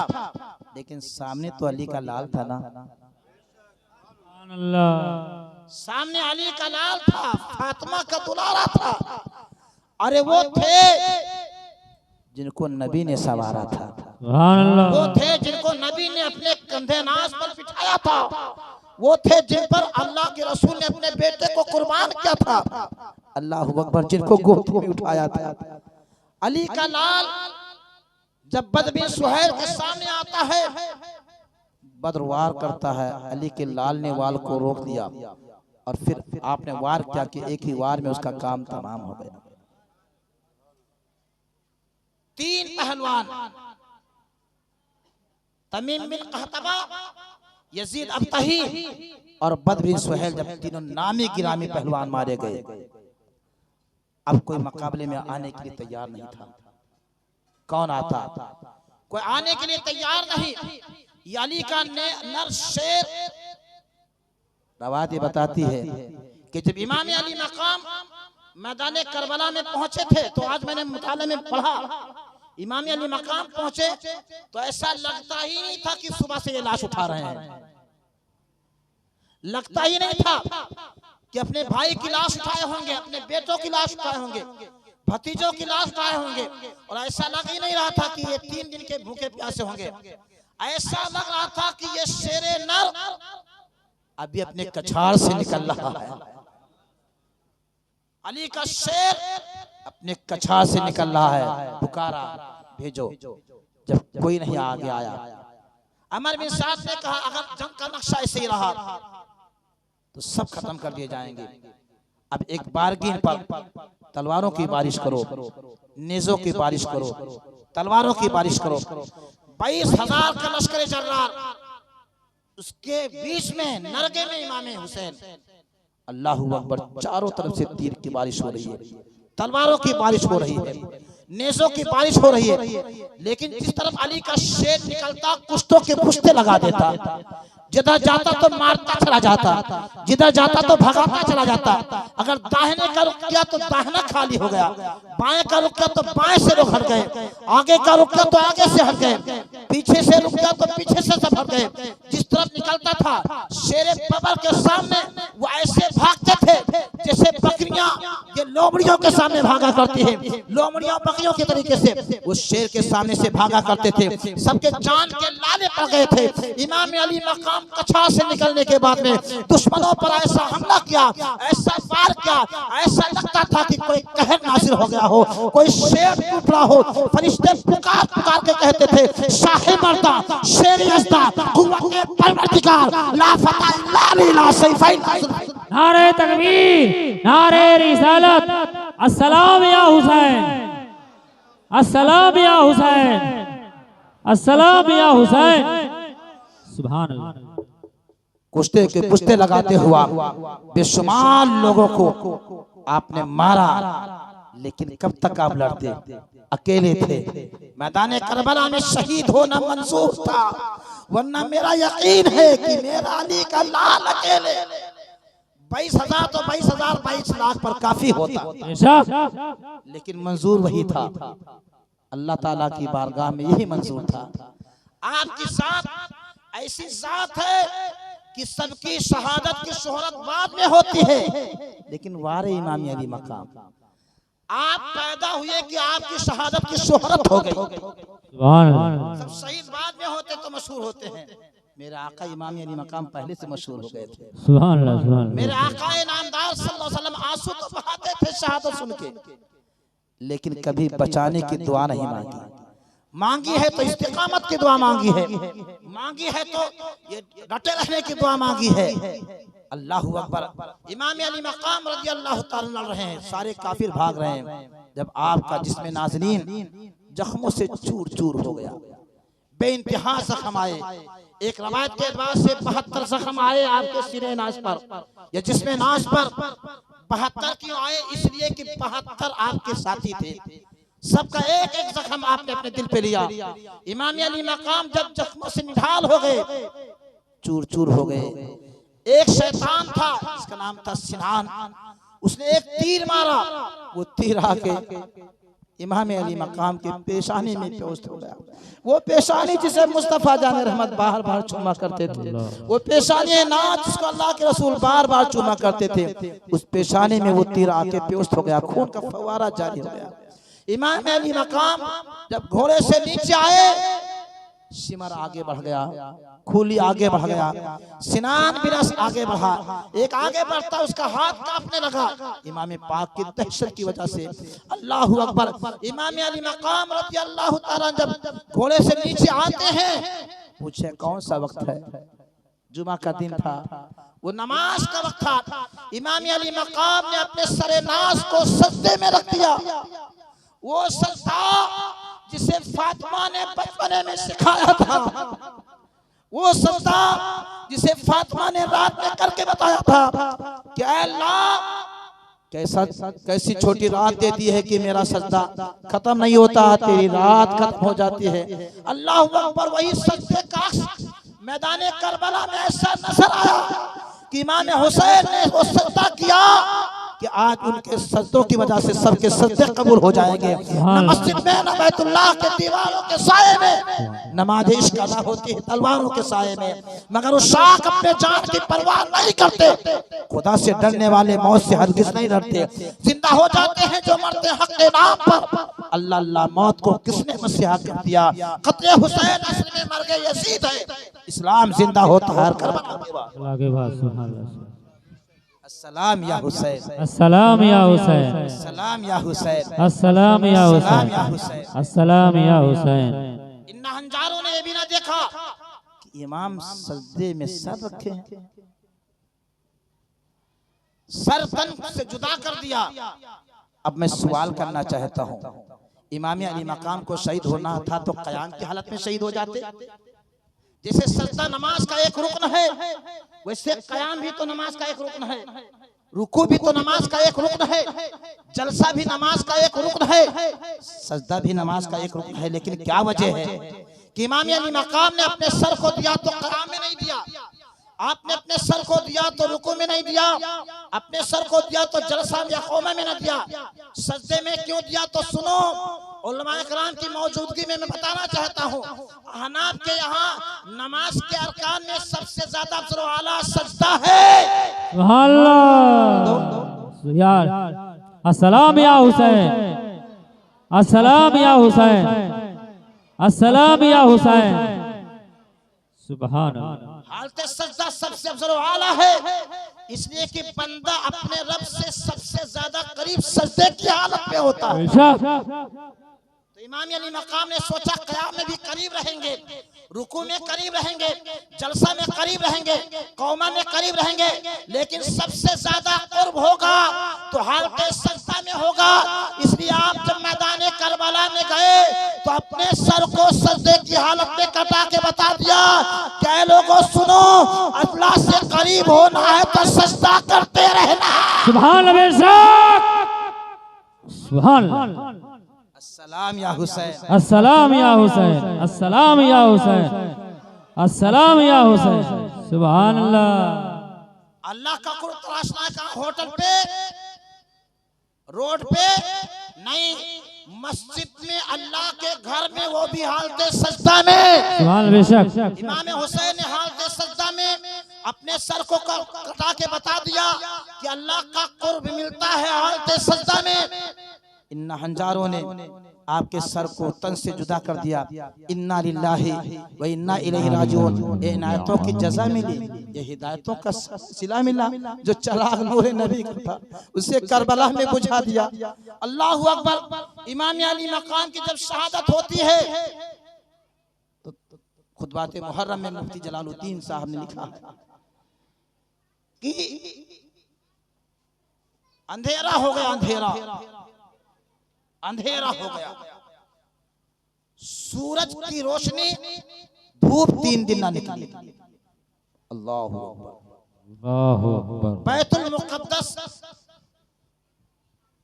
लेकिन सामने तो अली का लाल था ना, सामने अली का लाल था, फातिमा का दुलारा था। अरे वो थे जिनको नबी ने संवारा था, वो थे जिनको नबी ने अपने कंधे नाज पर बिठाया था, वो थे जिन पर अल्लाह के रसूल ने अपने बेटे को कुर्बान किया था। अल्लाह अकबर, जिनको गोद में उठाया था। अली का लाल जब बद्र बिन सुहैल के सामने आता है, बद्र वार करता है, अली के लाल ने वाल को रोक दिया और फिर आपने वार किया कि एक ही वार में उसका काम तमाम हो गया। 3 पहलवान तमीम बिन कहतबा, यजीद अब्तही और बद्र बिन सुहैल, जब तीनों नामी गिरामी पहलवान मारे गए, अब कोई मुकाबले में आने के लिए तैयार नहीं था। कौन आता? कोई आने के लिए तैयार नहीं। ये अली का नर शेर रवायत बताती है कि जब इमाम अली मकाम मैदान करबला में पहुंचे थे, तो आज मैंने मुताले में पढ़ा, इमाम अली मकाम पहुंचे तो ऐसा लगता ही नहीं था कि सुबह से ये लाश उठा रहे हैं। लगता ही नहीं था कि अपने भाई की लाश उठाए होंगे, अपने बेटों की लाश उठाए होंगे, भतीजों की लाश उठाए होंगे। और ऐसा लग ही नहीं रहा था कि ये 3 दिन के भूखे प्यासे होंगे। ऐसा लग रहा था कि ये शेरे नर अभी अपने कछाड़ से निकल रहा है। अली का शेर अपने कछाड़ से निकल रहा है। पुकारा, भेजो। जब कोई नहीं आगे आया, अमर बिन साद ने कहा अगर जंग का नक्शा ऐसे ही रहा तो सब खत्म कर दिए जाएंगे। अब एक बारगीन पर तलवारों की बारिश करो, नेज़ों की बारिश करो, तलवारों की बारिश करो। 22,000 का लश्कर जर्रार, उसके बीच में नरगे में इमाम हुसैन। अल्लाहु अकबर, चारों तरफ से तीर की बारिश हो रही है, तलवारों की बारिश हो रही है, नेज़ों की बारिश हो रही है। लेकिन जिस तरफ अली का शेर निकलता, कुश्तों के पुश्ते लगा देता, जिधर जाता तो मारता चला जाता, जिधर जाता तो भगाता चला जाता। अगर दाहिने का रुख किया तो दाहिना खाली हो गया, बाएं का रुख किया तो बाएं से लोग हट गए, आगे का रुख किया तो आगे से हट गए, पीछे से रुक गया तो पीछे से सब हट गए। जिस तरफ निकलता था शेरे बबर के सामने वो ऐसे भागते थे जैसे बकरियां, ये लोमड़ियों के सामने भागा करती है, लोमड़ियों बकरियों के तरीके से वो शेर के सामने से भागा करते थे। सबके जान के लाले पड़ गए थे। इमाम अली मकाम कछा से निकलने के बाद में दुश्मनों पर ऐसा हमला किया, ऐसा वार किया, ऐसा लगता था कि कोई कहर नासिर हो गया हो, कोई शेर टूट रहा हो। फरिश्ते पुकार पुकार के कहते थे, शाहे मर्दा शेर यज़्दा कुव्वते परवरदिगार ला फता इल्ला लिल्लाह सैफैन। नारे तकबीर, नारे रिसालत, अस्सलाम या हुसैन, अस्सलाम या हुसैन, अस्सलाम या हुसैन। सुभान अल्लाह। कुश्ते के कुश्ते लगाते हुआ बेशुमार लोगों को आपने मारा, लेकिन कब तक आप लड़ते? अकेले थे। मैदान करबला में शहीद होना मंजूर था, वरना मेरा यकीन है कि मेरा अली का लाल अकेले 22,000 तो 22,000 22 लाख पर काफी होता, लेकिन मंजूर वही था। अल्लाह ताला की बारगाह में यही मंजूर था। आपकी साथ ऐसी जात है कि सबकी शहादत की शोहरत बाद में होती है, लेकिन वारे इमाम अली मकाम आप पैदा हुए कि आपकी शहादत की शोहरत हो गई। सब शहीद बाद में होते तो मशहूर होते हैं। मेरे आका इमाम अली मकाम पहले से मशहूर हो गए थे। सुभान अल्लाह, सुभान अल्लाह। मेरे आका नामदार सल्लल्लाहु अलैहि वसल्लम आंसू तो बहाते थे शहादत सुन के, लेकिन कभी बचाने की दुआ नहीं मांगी। मांगी है तो इस्तिकामत की दुआ मांगी है, मांगी है तो ये डटे रहने की दुआ मांगी है। अल्लाहु अकबर। इमाम अली मकाम रज़ी अल्लाह तआला रहे हैं, सारे काफिर भाग रहे हैं। जब आपका जिस्म नाज़नीन जख्मों से चूर चूर हो गया, बेइंतहा जख्म आए। एक रवायत के एतबार से 72 जख्म आए आपके सिरे नाश पर या जिस्म नाश पर। 72 क्यों आए? इसलिए कि 72 आपके साथी थे। सबका एक एक जख्म आपने अपने दिल पे लिया। इमाम अली मकाम जब जख्मों से निढाल हो गए, चूर चूर हो गए। एक शैतान था, इसका नाम था सिनान, उसने एक तीर मारा। वो तीर आके इमाम अली मकाम के पेशानी में पेश हो गया। वो पेशानी जिसे मुस्तफा जान रहमत बार बार चूमा करते थे, वो पेशानी नाच जिसको अल्लाह के रसूल बार बार चूमा करते थे, उस पेशानी में वो तीर आके पेश हो गया। खून का फव्वारा जारी हो गया। इमाम अली मकाम जब घोड़े से नीचे आए, सिमर आगे बढ़ गया, खूली आगे बढ़ गया, सिनान बिरस आगे बढ़ा। एक आगे बढ़ता उसका हाथ कांपने लगा इमाम पाक की दहशत की वजह से। अल्लाहु अकबर। इमाम अली मकाम रज़ी अल्लाह तआला जब घोड़े से नीचे आते हैं, पूछे कौन सा वक्त है? जुमा का दिन था, वो नमाज का वक्त था। इमाम अली मकाम ने अपने सरे नाज को सजदे में रख दिया। वो सजदा जिसे फातिमा ने बचपने में सिखाया था, वो सजदा जिसे फातिमा ने रात में करके बताया था कि अल्लाह कैसी छोटी रात दे दी है कि मेरा सजदा खत्म नहीं होता, तेरी रात खत्म हो जाती है। अल्लाह अकबर। वही सजदे का मैदान करबला में ऐसा नजर आया कि इमाम हुसैन ने वो सजदा किया कि आज उनके सजदों की वजह से सबके सजदे कबूल हो जाएंगे। न मस्जिद में, न बैतुल्लाह के दीवारों के साए में नमाज इश्क अदा होती है तलवारों के साए में, मगर वो शाख अपने जान की परवाह नहीं करते। खुदा से डरने वाले मौत से हरगिज नहीं डरते। जिंदा हो जाते हैं जो मरते हक के नाम पर। अल्लाह अल्लाह, मौत को किसने मसीहा कर दिया? कत्ले हुसैन असल में मर गए यजीद है, इस्लाम जिंदा होता है करबला के बाद। अस्सलाम या हुसैन, अस्सलाम या हुसैन, अस्सलाम या हुसैन, अस्सलाम या हुसैन, अस्सलाम या हुसैन। इन हंजारों ने ये भी ना देखा कि इमाम सजदे में सर रखे हैं, सर तन से जुदा कर दिया। अब मैं सवाल करना चाहता हूँ, इमाम अली मकाम को शहीद होना था तो क़याम की हालत में शहीद हो जाते। जैसे सजदा नमाज का एक रुकन है, वैसे क़याम भी तो नमाज का एक रुकन है, रुकू भी तो नमाज का एक रुकन है, जलसा भी नमाज का एक रुकन है, सजदा भी नमाज का एक रुकन है। लेकिन क्या वजह है कि इमाम अली मकाम ने अपने सर को दिया तो क़याम में नहीं दिया, आपने अपने सर को दिया तो रुकू में नहीं दिया, अपने सर को दिया तो जलसा या क़ौमा में न दिया, सजदे में क्यों दिया? तो सुनो, उलमाए किराम की मौजूदगी में मैं बताना चाहता हूँ, हनाफ के यहाँ नमाज के अरकान में सबसे ज्यादा अफजल आला सजदा है। सुभान अल्लाह। अस्सलाम या हुसैन, अस्सलाम या हुसैन, अस्सलाम या हुसैन। सुभान अल्लाह। हालत सजदा सबसे अफजल व आला है, इसलिए कि बंदा अपने रब से सबसे ज्यादा करीब सजदे की हालत में होता है। तो इमाम अली मकाम ने सोचा क़याम में भी करीब रहेंगे, रुकू में करीब रहेंगे, जलसा में करीब रहेंगे, कौमा में करीब रहेंगे, लेकिन सबसे ज्यादा कुर्ब होगा तो हालत सजदा में होगा। इसलिए आप जब मैदान करबला में गए तो अपने सर को सजदे की हालत में कटा के बता दिया, क्या लोगों सुनो, अल्लाह से करीब होना है तो सजदा करते रहना है। सुभान अल्लाह, सुभान अल्लाह। अस्सलाम या हुसैन, अस्सलाम या हुसैन, अस्सलाम या हुसैन, अस्सलाम या हुसैन। सुभान अल्लाह। अल्लाह का कुर्ब तलाशना है कहाँ? होटल पे, रोड पे नहीं, मस्जिद में, अल्लाह के घर में, वो भी हालत सजदा में। सुभान बेशक। इमाम हुसैन ने हालत सजदा में अपने सर को कटा के बता दिया कि अल्लाह का कुर्ब मिलता है हालत सजदा में। इन हंजारों ने आपके सर को तन से जुदा कर दिया। इन्ना लिल्लाहि व इन्ना इलैहि राजिऊन। ये इनायतों की जज़ा मिली, ये हिदायतों का सिला मिला। जो चराग नूर नबी का था उसे करबला में बुझा दिया। अल्लाहु अकबर। इमाम अली मकाम की जब शहादत होती है तो खुतबात मुहर्रम में मुफ्ती जलालुद्दीन साहब ने लिखा है कि अंधेरा हो गया, अंधेरा अंधेरा हो गया, सूरज की रोशनी, धूप 3 दिन ना निकली। अल्लाहु अकबर। बैतुल मुक़द्दस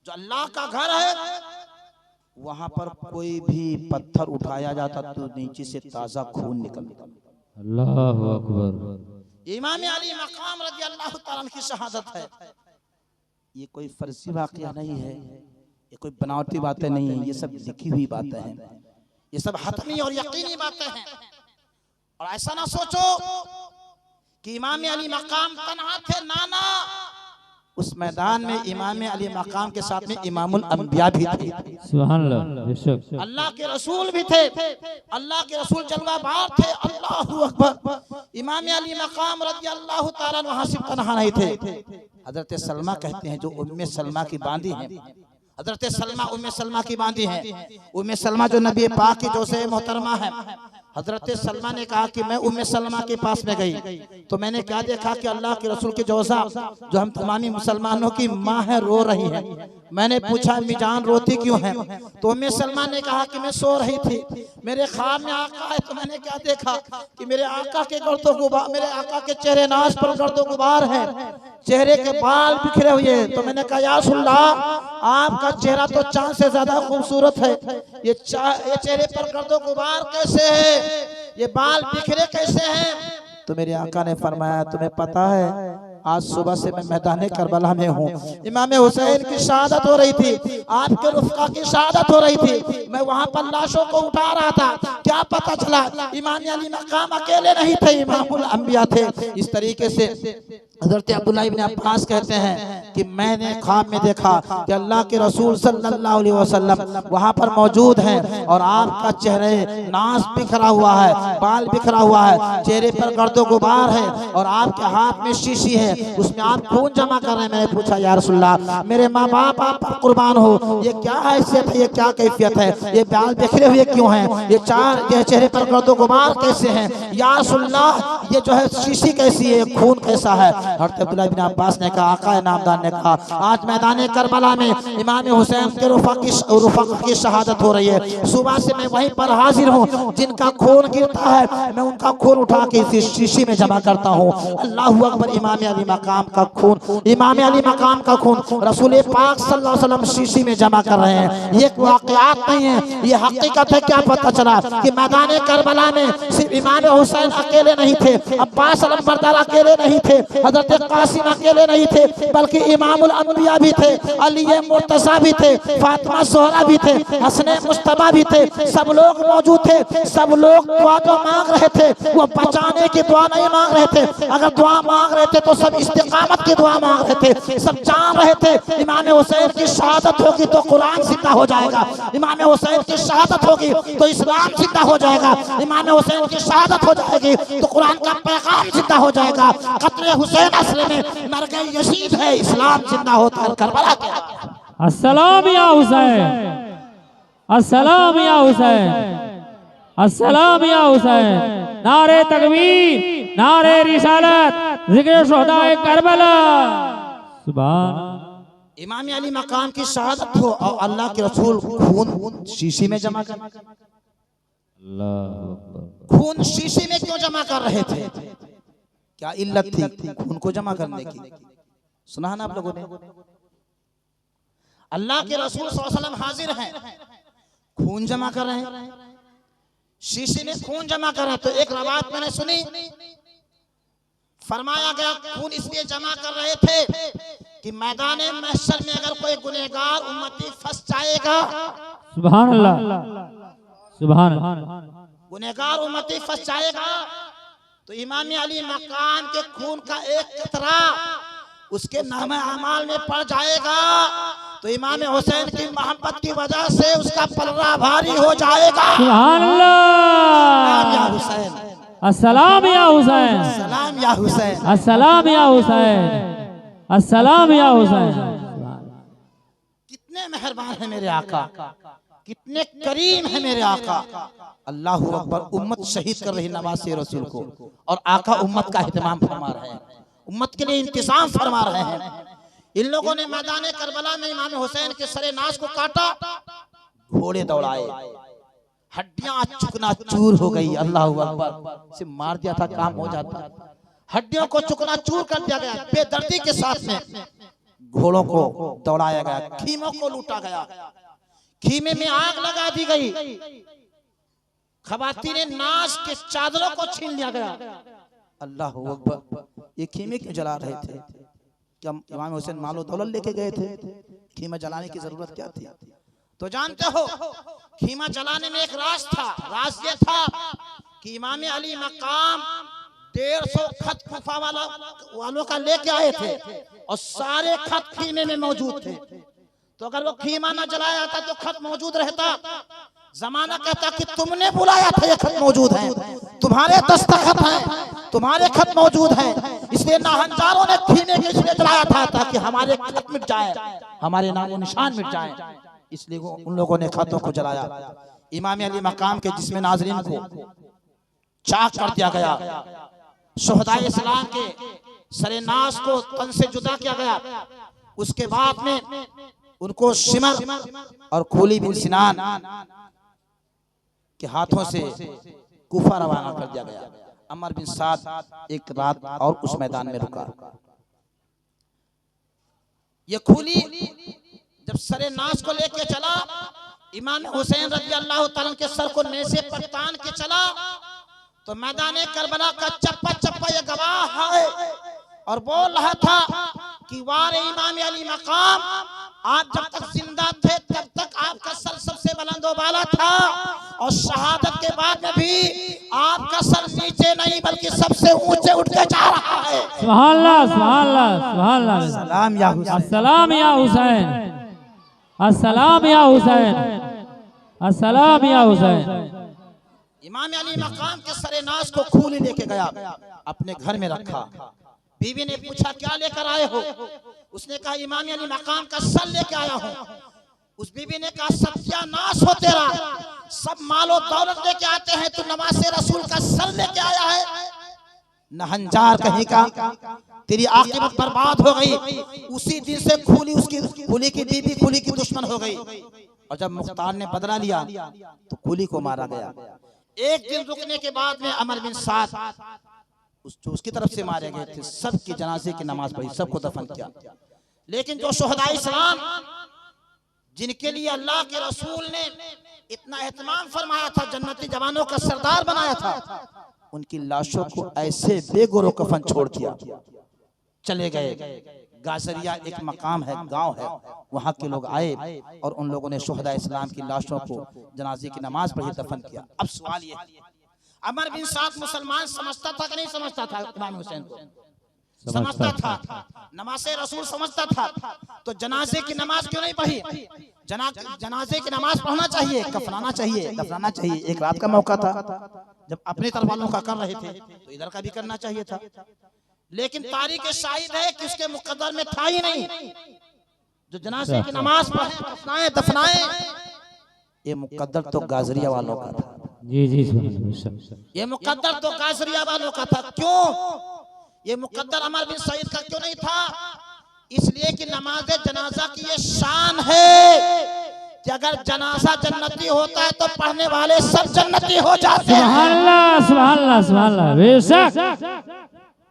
जो अल्लाह का घर है, वहां पर कोई भी पत्थर उठाया जाता तो नीचे से ताजा खून निकलता। अल्लाहु अकबर। इमाम अली मकाम रज़ी अल्लाह तआला अन्हु की शहादत है। ये कोई फर्जी वाक़या नहीं है, ये कोई बनावटी बातें नहीं है, ये सब लिखी हुई बातें हैं, ये सब हतमी और यकीनी बातें हैं। और ऐसा ना सोचो कि इमाम अली मकाम तन्हा थे, नाना, उस मैदान में इमाम अली मकाम के साथ में इमामुल अंबिया भी थे। सुभान अल्लाह, बेशक। अल्लाह के रसूल भी थे, अल्लाह के रसूल जलवाबार थे। अल्लाहु अकबर। इमाम अली मकाम रज़ी अल्लाह तआला वहां से तन्हा नहीं थे। हजरत सलमा कहते हैं, जो उम्मे सलमा की बांदी हैं, हजरत सलमा उम्मे सलमा की बांदी हैं। उम्मे सलमा जो नबी पाक की जोसे मोहतरमा है। हजरत सलमा ने कहा कि मैं उम्मे सलमा के पास में गई तो मैंने क्या देखा कि अल्लाह के रसूल की जोसा, जो हम तमामी मुसलमानों की माँ है, रो रही है। मैंने पूछा, अम्मी जान रोती क्यों है? तो उम्मे सलमा ने कहा कि मैं सो रही थी, मेरे ख्वाब में आका है, तो मैंने क्या देखा कि मेरे आका के गर्दो गुबार, मेरे आका के चेहरे नाज पर गर्दो गुबार है, चेहरे के बाल बिखरे हुए। तो मैंने कहा, या रसूलल्लाह, आपका चेहरा तो चांद से ज्यादा खूबसूरत है, ये चेहरे पर गर्दो गुबार कैसे है, ये बाल बिखरे कैसे हैं? तो मेरे आका ने फरमाया, तुम्हें पता है आज सुबह से मैं मैदान करबला में हूँ। इमाम हुसैन की शहादत हो रही थी, आपके रुफ़क़ा की शहादत हो रही थी, मैं वहाँ पर लाशों को उठा रहा था। क्या पता चला, इमाम अली मकाम अकेले नहीं थे, इमामुल अंबिया थे। इस तरीके से हज़रत अब्दुल्लाह इब्न अब्बास कहते हैं कि मैंने ख्वाब में देखा कि अल्लाह के रसूल सल्लल्लाहु अलैहि वसल्लम वहाँ पर मौजूद हैं और आपका चेहरे नाज बिखरा हुआ है, बाल बिखरा हुआ है, चेहरे पर गर्दो गुबार है और आपके हाथ में शीशी है, उसमें आप खून जमा कर रहे हैं। मैंने पूछा, या रसूलल्लाह, मेरे माँ बाप आप पर कुर्बान हो, ये क्या हैसियत है, ये क्या कैफियत है, ये बाल बिखरे हुए क्यों हैं, ये चेहरे पर गर्दो गुबार कैसे हैं? या रसूलल्लाह, ये जो है शीशी कैसी है, खून कैसा है? हज़रत अब्दुल्लाह इब्न अब्बास ने कहा, आका नामदार ने कहा, आज मैदान करबला में इमाम हुसैन के रुफ़क़ा की शहादत हो रही है। सुबह से मैं वहीं पर हाजिर हूँ, जिनका खून गिरता है मैं उनका खून उठा के इसी शीशी में जमा करता हूँ। अल्लाहु अकबर। इमाम अली मकाम का खून, इमाम अली मकाम का खून रसूल पाक सल्लल्लाहु अलैहि वसल्लम शीशी में जमा कर रहे हैं। ये वाक़यात नहीं है, ये हकीकत है। क्या पता चला कि मैदान करबला में सिर्फ इमाम हुसैन अकेले नहीं थे, अब्बास अलमबरदार अकेले नहीं थे, हज़रत कासिम अकेले नहीं थे, बल्कि इमामुल अंबिया भी थे, अली मुर्तज़ा भी थे, फातिमा ज़हरा भी थे, हसन मुश्तबा भी थे। सब लोग मौजूद थे। सब लोग दुआ तो मांग रहे थे, वो बचाने की दुआ नहीं मांग रहे थे। अगर दुआ मांग रहे थे तो सब सब इस्तिकामत की दुआ मांग रहे थे, सब जान रहे थे इमाम हुसैन की शहादत होगी तो कुरान जिंदा हो जाएगा, इमाम हुसैन की शहादत होगी तो इस्लाम जिंदा हो जाएगा, इमाम हुसैन की शहादत हो जाएगी तो कुरान का पैगाम जिंदा हो जाएगा। कत्ले हुसैन असर में मर गए यजीद है, इस्लाम जिंदा होता है। करबला के अस्सलाम या हुसैन, अस्सलाम या हुसैन, अस्सलाम या हुसैन। नारे तकबीर, नारे रिसालत, जिक्र शुहदाए करबला। सुभान। इमाम अली मकाम की शहादत हो और अल्लाह के रसूल खून शीशी में जमा कर, खून शीशी में क्यों जमा कर रहे थे? क्या इल्लत थी खून को जमा करने की? सुना है ना आप लोगों ने? अल्लाह के रसूल सल्लल्लाहु अलैहि वसल्लम हाजिर हैं, खून जमा कर रहे हैं, शीशी में खून जमा कर रहे हैं। तो एक रवायत मैंने सुनी, फरमाया गया खून इसलिए जमा कर रहे थे कि मैदान महशर में अगर कोई गुनहगार उम्मती फंस जाएगा, सुभान अल्लाह, सुभान अल्लाह, गुनहगार उम्मती फंस जाएगा तो इमाम अली मकाम के खून का एक कतरा उसके नामे अमाल में पड़ जाएगा, तो इमाम हुसैन की मोहब्बत की वजह से उसका पलड़ा भारी हो जाएगा। सुभान अल्लाह, या हुसैन, अस्सलाम या हुसैन, सलाम या हुसैन, अस्सलाम या हुसैन, अस्सलाम या हुसैन। कितने मेहरबान है मेरे आका, कितने करीम है मेरे आका। अल्लाह अकबर। उम्मत शहीद कर रही नवासे रसूल को और आका उम्मत का एहतमाम फरमा रहे हैं, उम्मत के लिए इंतजाम फरमा रहे हैं। इन लोगों ने मैदान करबला में इमाम हुसैन के सरे नाश को काटा, घोड़े दौड़ाए, हड्डियां चुकना चूर हो गई। अल्लाह अकबर। से मार दिया था काम हो जाता, हड्डियों को चुकना चूर कर दिया गया। बेदर्दी के साथ में घोड़ों को दौड़ाया गया, खीमों को लूटा गया, खीमे में आग लगा दी गई, खवातीन नाश के चादरों को छीन लिया गया। अल्लाह अकबर। ये खीमे क्यों जला रहे थे? क्या इमाम हुसैन मालो दौलत लेके गए थे? खीमा जलाने की जरूरत क्या थी? तो जानते हो खीमा जलाने में एक राज था। राज ये था कि इमाम अली मकाम 150 खत कुफा वालों का लेके आए थे और सारे खत खीमे में मौजूद थे। तो अगर वो खीमा ना जलाया जाता तो खत मौजूद रहता। जमाना कहता कि तुमने बुलाया था, ये खत मौजूद है, तुम्हारे दस्तखत हैं, तुम्हारे खत मौजूद हैं, इसलिए नाहनजारों ने खीमे के इसलिए जलाया था ताकि हमारे खत मिट जाए, हमारे नामो निशान मिट जाए, इसलिए उन लोगों ने खतों को जलाया। इमाम अली मकाम के जिस्म नाज़रीन को चाक कर दिया गया, शुहदाए इस्लाम के सरे नाश को तन से जुदा किया गया। उसके बाद में उनको शिमर और खूली बिन सिनान के हाथों से कूफा रवाना कर दिया गया। अमर बिन साद एक रात और उस मैदान में रुका। ये खूली जब सरे नाश को लेके चला, इमाम हुसैन रज़ी अल्लाह तआला के सर को नेज़े पर तान के चला, तो मैदान करबला का चप्पा चप्पा ये गवाह है और बोल रहा था कि वारे इमाम अली मकाम, आप जब तक जिंदा थे तब तक आपका सर सबसे बुलंद वाला था और शहादत के बाद में भी आपका सर नीचे नहीं बल्कि सबसे ऊंचे उठ के जा रहा है। सुभान अल्लाह, सुभान अल्लाह, सुभान अल्लाह। सलाम या हुसैन, अस्सलाम या हुसैन, अस्सलाम या हुसैन, अस्सलाम या हुसैन। इमाम अली मकाम के सरे नाश को खूली लेके गया, अपने घर में रखा। बीवी ने पूछा क्या लेकर आए हो? उसने कहा इमाम अली मकाम का सर लेके आया हूँ। उस बीवी ने कहा सत्यानाश हो तेरा, सब मालो दौलत लेके आते हैं, तो नवासे रसूल का सर लेके आया है। नहंजार कहीं का, तेरी आखिरत बर्बाद हो गई। उसी दिन से खूली की बीवी खूली की दुश्मन हो गई और जब मुख्तार ने बदला लिया तो खूली को मारा गया। एक दिन रुकने के बाद में अमर बिन साद जो उसकी तरफ से मारे गए थे, सबकी जनाजे की नमाज पढ़ी, सबको दफन किया। लेकिन जो शुहदाए इस्लाम जिनके लिए अल्लाह के रसूल ने इतना एहतमाम फरमाया था, जन्नती जवानों का सरदार बनाया था, उनकी लाशों को ऐसे बेगोरो कफन छोड़ दिया, चले गए। गाजरिया एक मकाम है, गांव है, वहां के लोग आए और उन लोगों ने शुहदाए इस्लाम की लाशों को जनाजे की नमाज पढ़ी, दफन किया। अब सवाल ये, अमर बिन साद मुसलमान समझता था कि नहीं समझता था इमाम हुसैन को? समझता था, नमाज़े रसूल समझता था, तो जनाजे की नमाज क्यों नहीं पढ़ी? जनाजे की नमाज पढ़ना चाहिए, कफनाना चाहिए, दफनाना चाहिए। एक रात का मौका था, जब अपने तरफ वालों का कर रहे थे तो इधर का भी करना चाहिए था, लेकिन तारीख शाहिद है कि उसके मुकद्दर में था ही नहीं। जो जनाजे की नमाज पढ़े, कफनाए, दफनाए, ये मुकद्दर तो गाजरिया वालों का था। जी जी, ये मुकद्दर तो गाजरिया वालों का था। क्यों? ये मुकद्दर अमर बिन सईद का क्यों नहीं था? इसलिए कि नमाज जनाजा की ये शान है कि अगर जनाजा जन्नती होता है तो पढ़ने वाले सब जन्नती हो जाते हैं। सुभान अल्लाह, सुभान अल्लाह, सुभान अल्लाह, बेशक।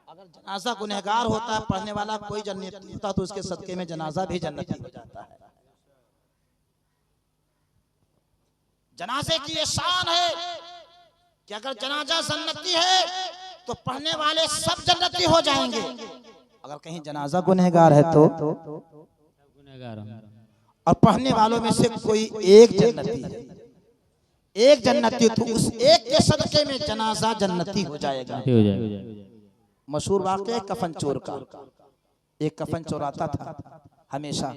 अगर जनाजा गुनहगार होता है, पढ़ने वाला कोई जन्नती होता तो उसके सदके में जनाजा भी जन्नती हो जाता है। जनाजे की ये शान है कि अगर जनाजा जन्नती है तो पढ़ने वाले सब जन्नती हो जाएंगे। अगर कहीं जनाजा गुनहगार है तो और पढ़ने वालों में से कोई एक जन्नती है, एक जन्नती, तो उस एक के सदके में जनाजा जन्नती हो जाएगा। मशहूर वाक़या कफन चोर का। एक कफन चोराता था हमेशा।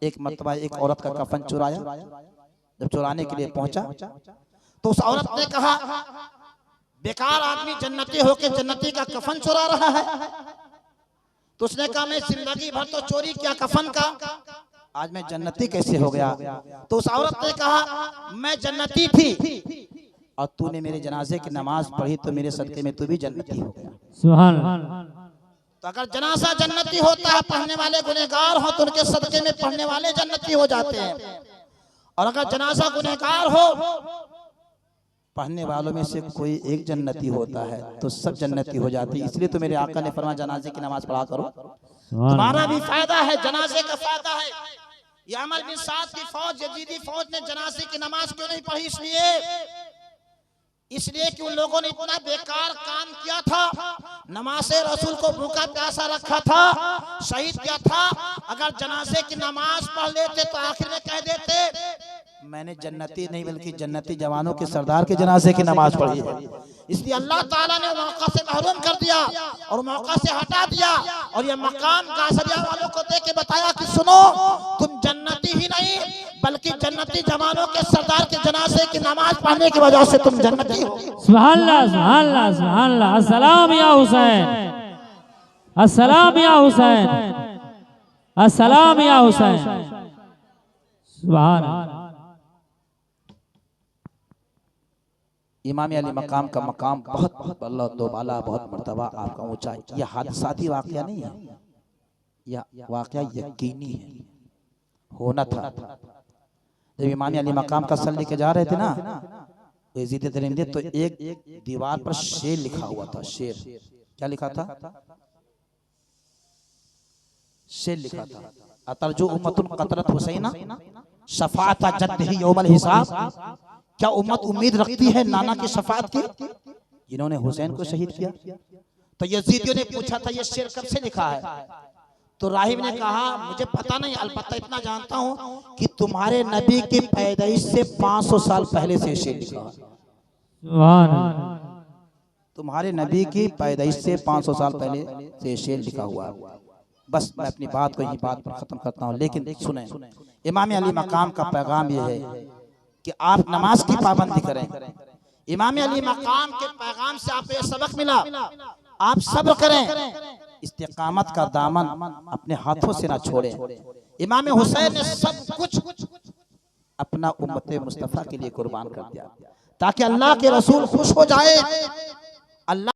एक मर्तबा एक औरत का कफन चुराया। जब चुराने के लिए पहुंचा तो उस औरत ने कहा, बेकार आदमी जन्नती होके जन्नती का कफन चुरा रहा है। तो उसने कहा, मैं जिंदगी भर तो चोरी किया कफन का, आज मैं जन्नती कैसे हो गया? तो उस औरत ने कहा, मैं जन्नती थी और तूने मेरे जनाजे की नमाज पढ़ी तो मेरे सदके में तू भी जन्नती हो गया। सुभान अल्लाह। तो अगर जनाजा जन्नती होता है, पढ़ने वाले गुनहगार हो तो उनके सदके में पढ़ने वाले जन्नती हो जाते हैं। और अगर जनाजा गुनहगार हो, पढ़ने वालों में से कोई एक जन्नती होता है तो सब जन्नती हो जाती है। इसलिए तो मेरे आका ने फरमाया, जनाजे की नमाज पढ़ा करो, तुम्हारा भी फायदा है, जनाजे का फायदा है। ये अमर बिन साद की फौज, यजीदी फौज ने जनाजे की नमाज क्यों नहीं पढ़ी? इसलिए कि उन लोगों ने इतना बेकार काम किया था, नमाज़े रसूल को भूखा प्यासा रखा था, शहीद किया था। अगर जनाजे की नमाज पढ़ लेते तो आखिर में कह देते, मैंने जन्नती नहीं बल्कि जन्नती जवानों के सरदार के जनाजे की नमाज पढ़ी है। इसलिए अल्लाह ताला ने मौका से महरूम कर दिया और मौका से हटा दिया। और ये मकाम गाजरिया वालों को दे के बताया कि सुनो, तुम जन्नती ही नहीं बल्कि जन्नती जवानों के सरदार के जनाजे की नमाज पढ़ने की वजह से तुम जन्नती हो। सुभान अल्लाह, सुभान अल्लाह, सुभान अल्लाह। अस्सलाम या हुसैन, अस्सलाम या हुसैन, अस्सलाम या हुसैन। सुभान अल्लाह। इमाम अली मकाम का मकाम बहुत बल्ला दोबाला, बहुत मर्तबा आपका ऊंचा। यह हादसाती वाकया नहीं है, यह वाकया यकीनी है, होना था। जब इमाम अली मकाम का सर लेके जा रहे थे ना यजीद दरिंदे, तो एक दीवार पर शेर लिखा हुआ था। शेर क्या लिखा था? शेर लिखा था, अतरजु उम्मतुन क़तलत हुसैना शफाअत जद्दिही यौमल हिसाब। क्या उम्मत उम्मीद रखती है नाना की शफाअत की, जिन्होंने हुसैन को शहीद किया? तो यजीदियों ने पूछा था, ये शेर कब से लिखा है? तो राहिब ने कहा, मुझे पता नहीं, अलबत्ता इतना जानता हूं कि तुम्हारे नबी की पैदाइश से 500 साल पहले से शेर लिखा है। तुम्हारे नबी की पैदाइश से 500 साल पहले से शेर लिखा हुआ है। बस मैं अपनी बात को यही बात पर खत्म करता हूं। लेकिन सुने, इमाम अली मकाम का पैगाम यह है कि आप नमाज की पाबंदी करें। इमाम अली मकाम के पैगाम से आपको यह सबक मिला, आप सब्र करें, इस्तिकामत का दामन अपने हाथों से ना छोड़ें। इमाम हुसैन ने सब कुछ अपना उम्मत मुस्तफा के लिए कुर्बान कर दिया ताकि अल्लाह के रसूल खुश हो जाए। अल्लाह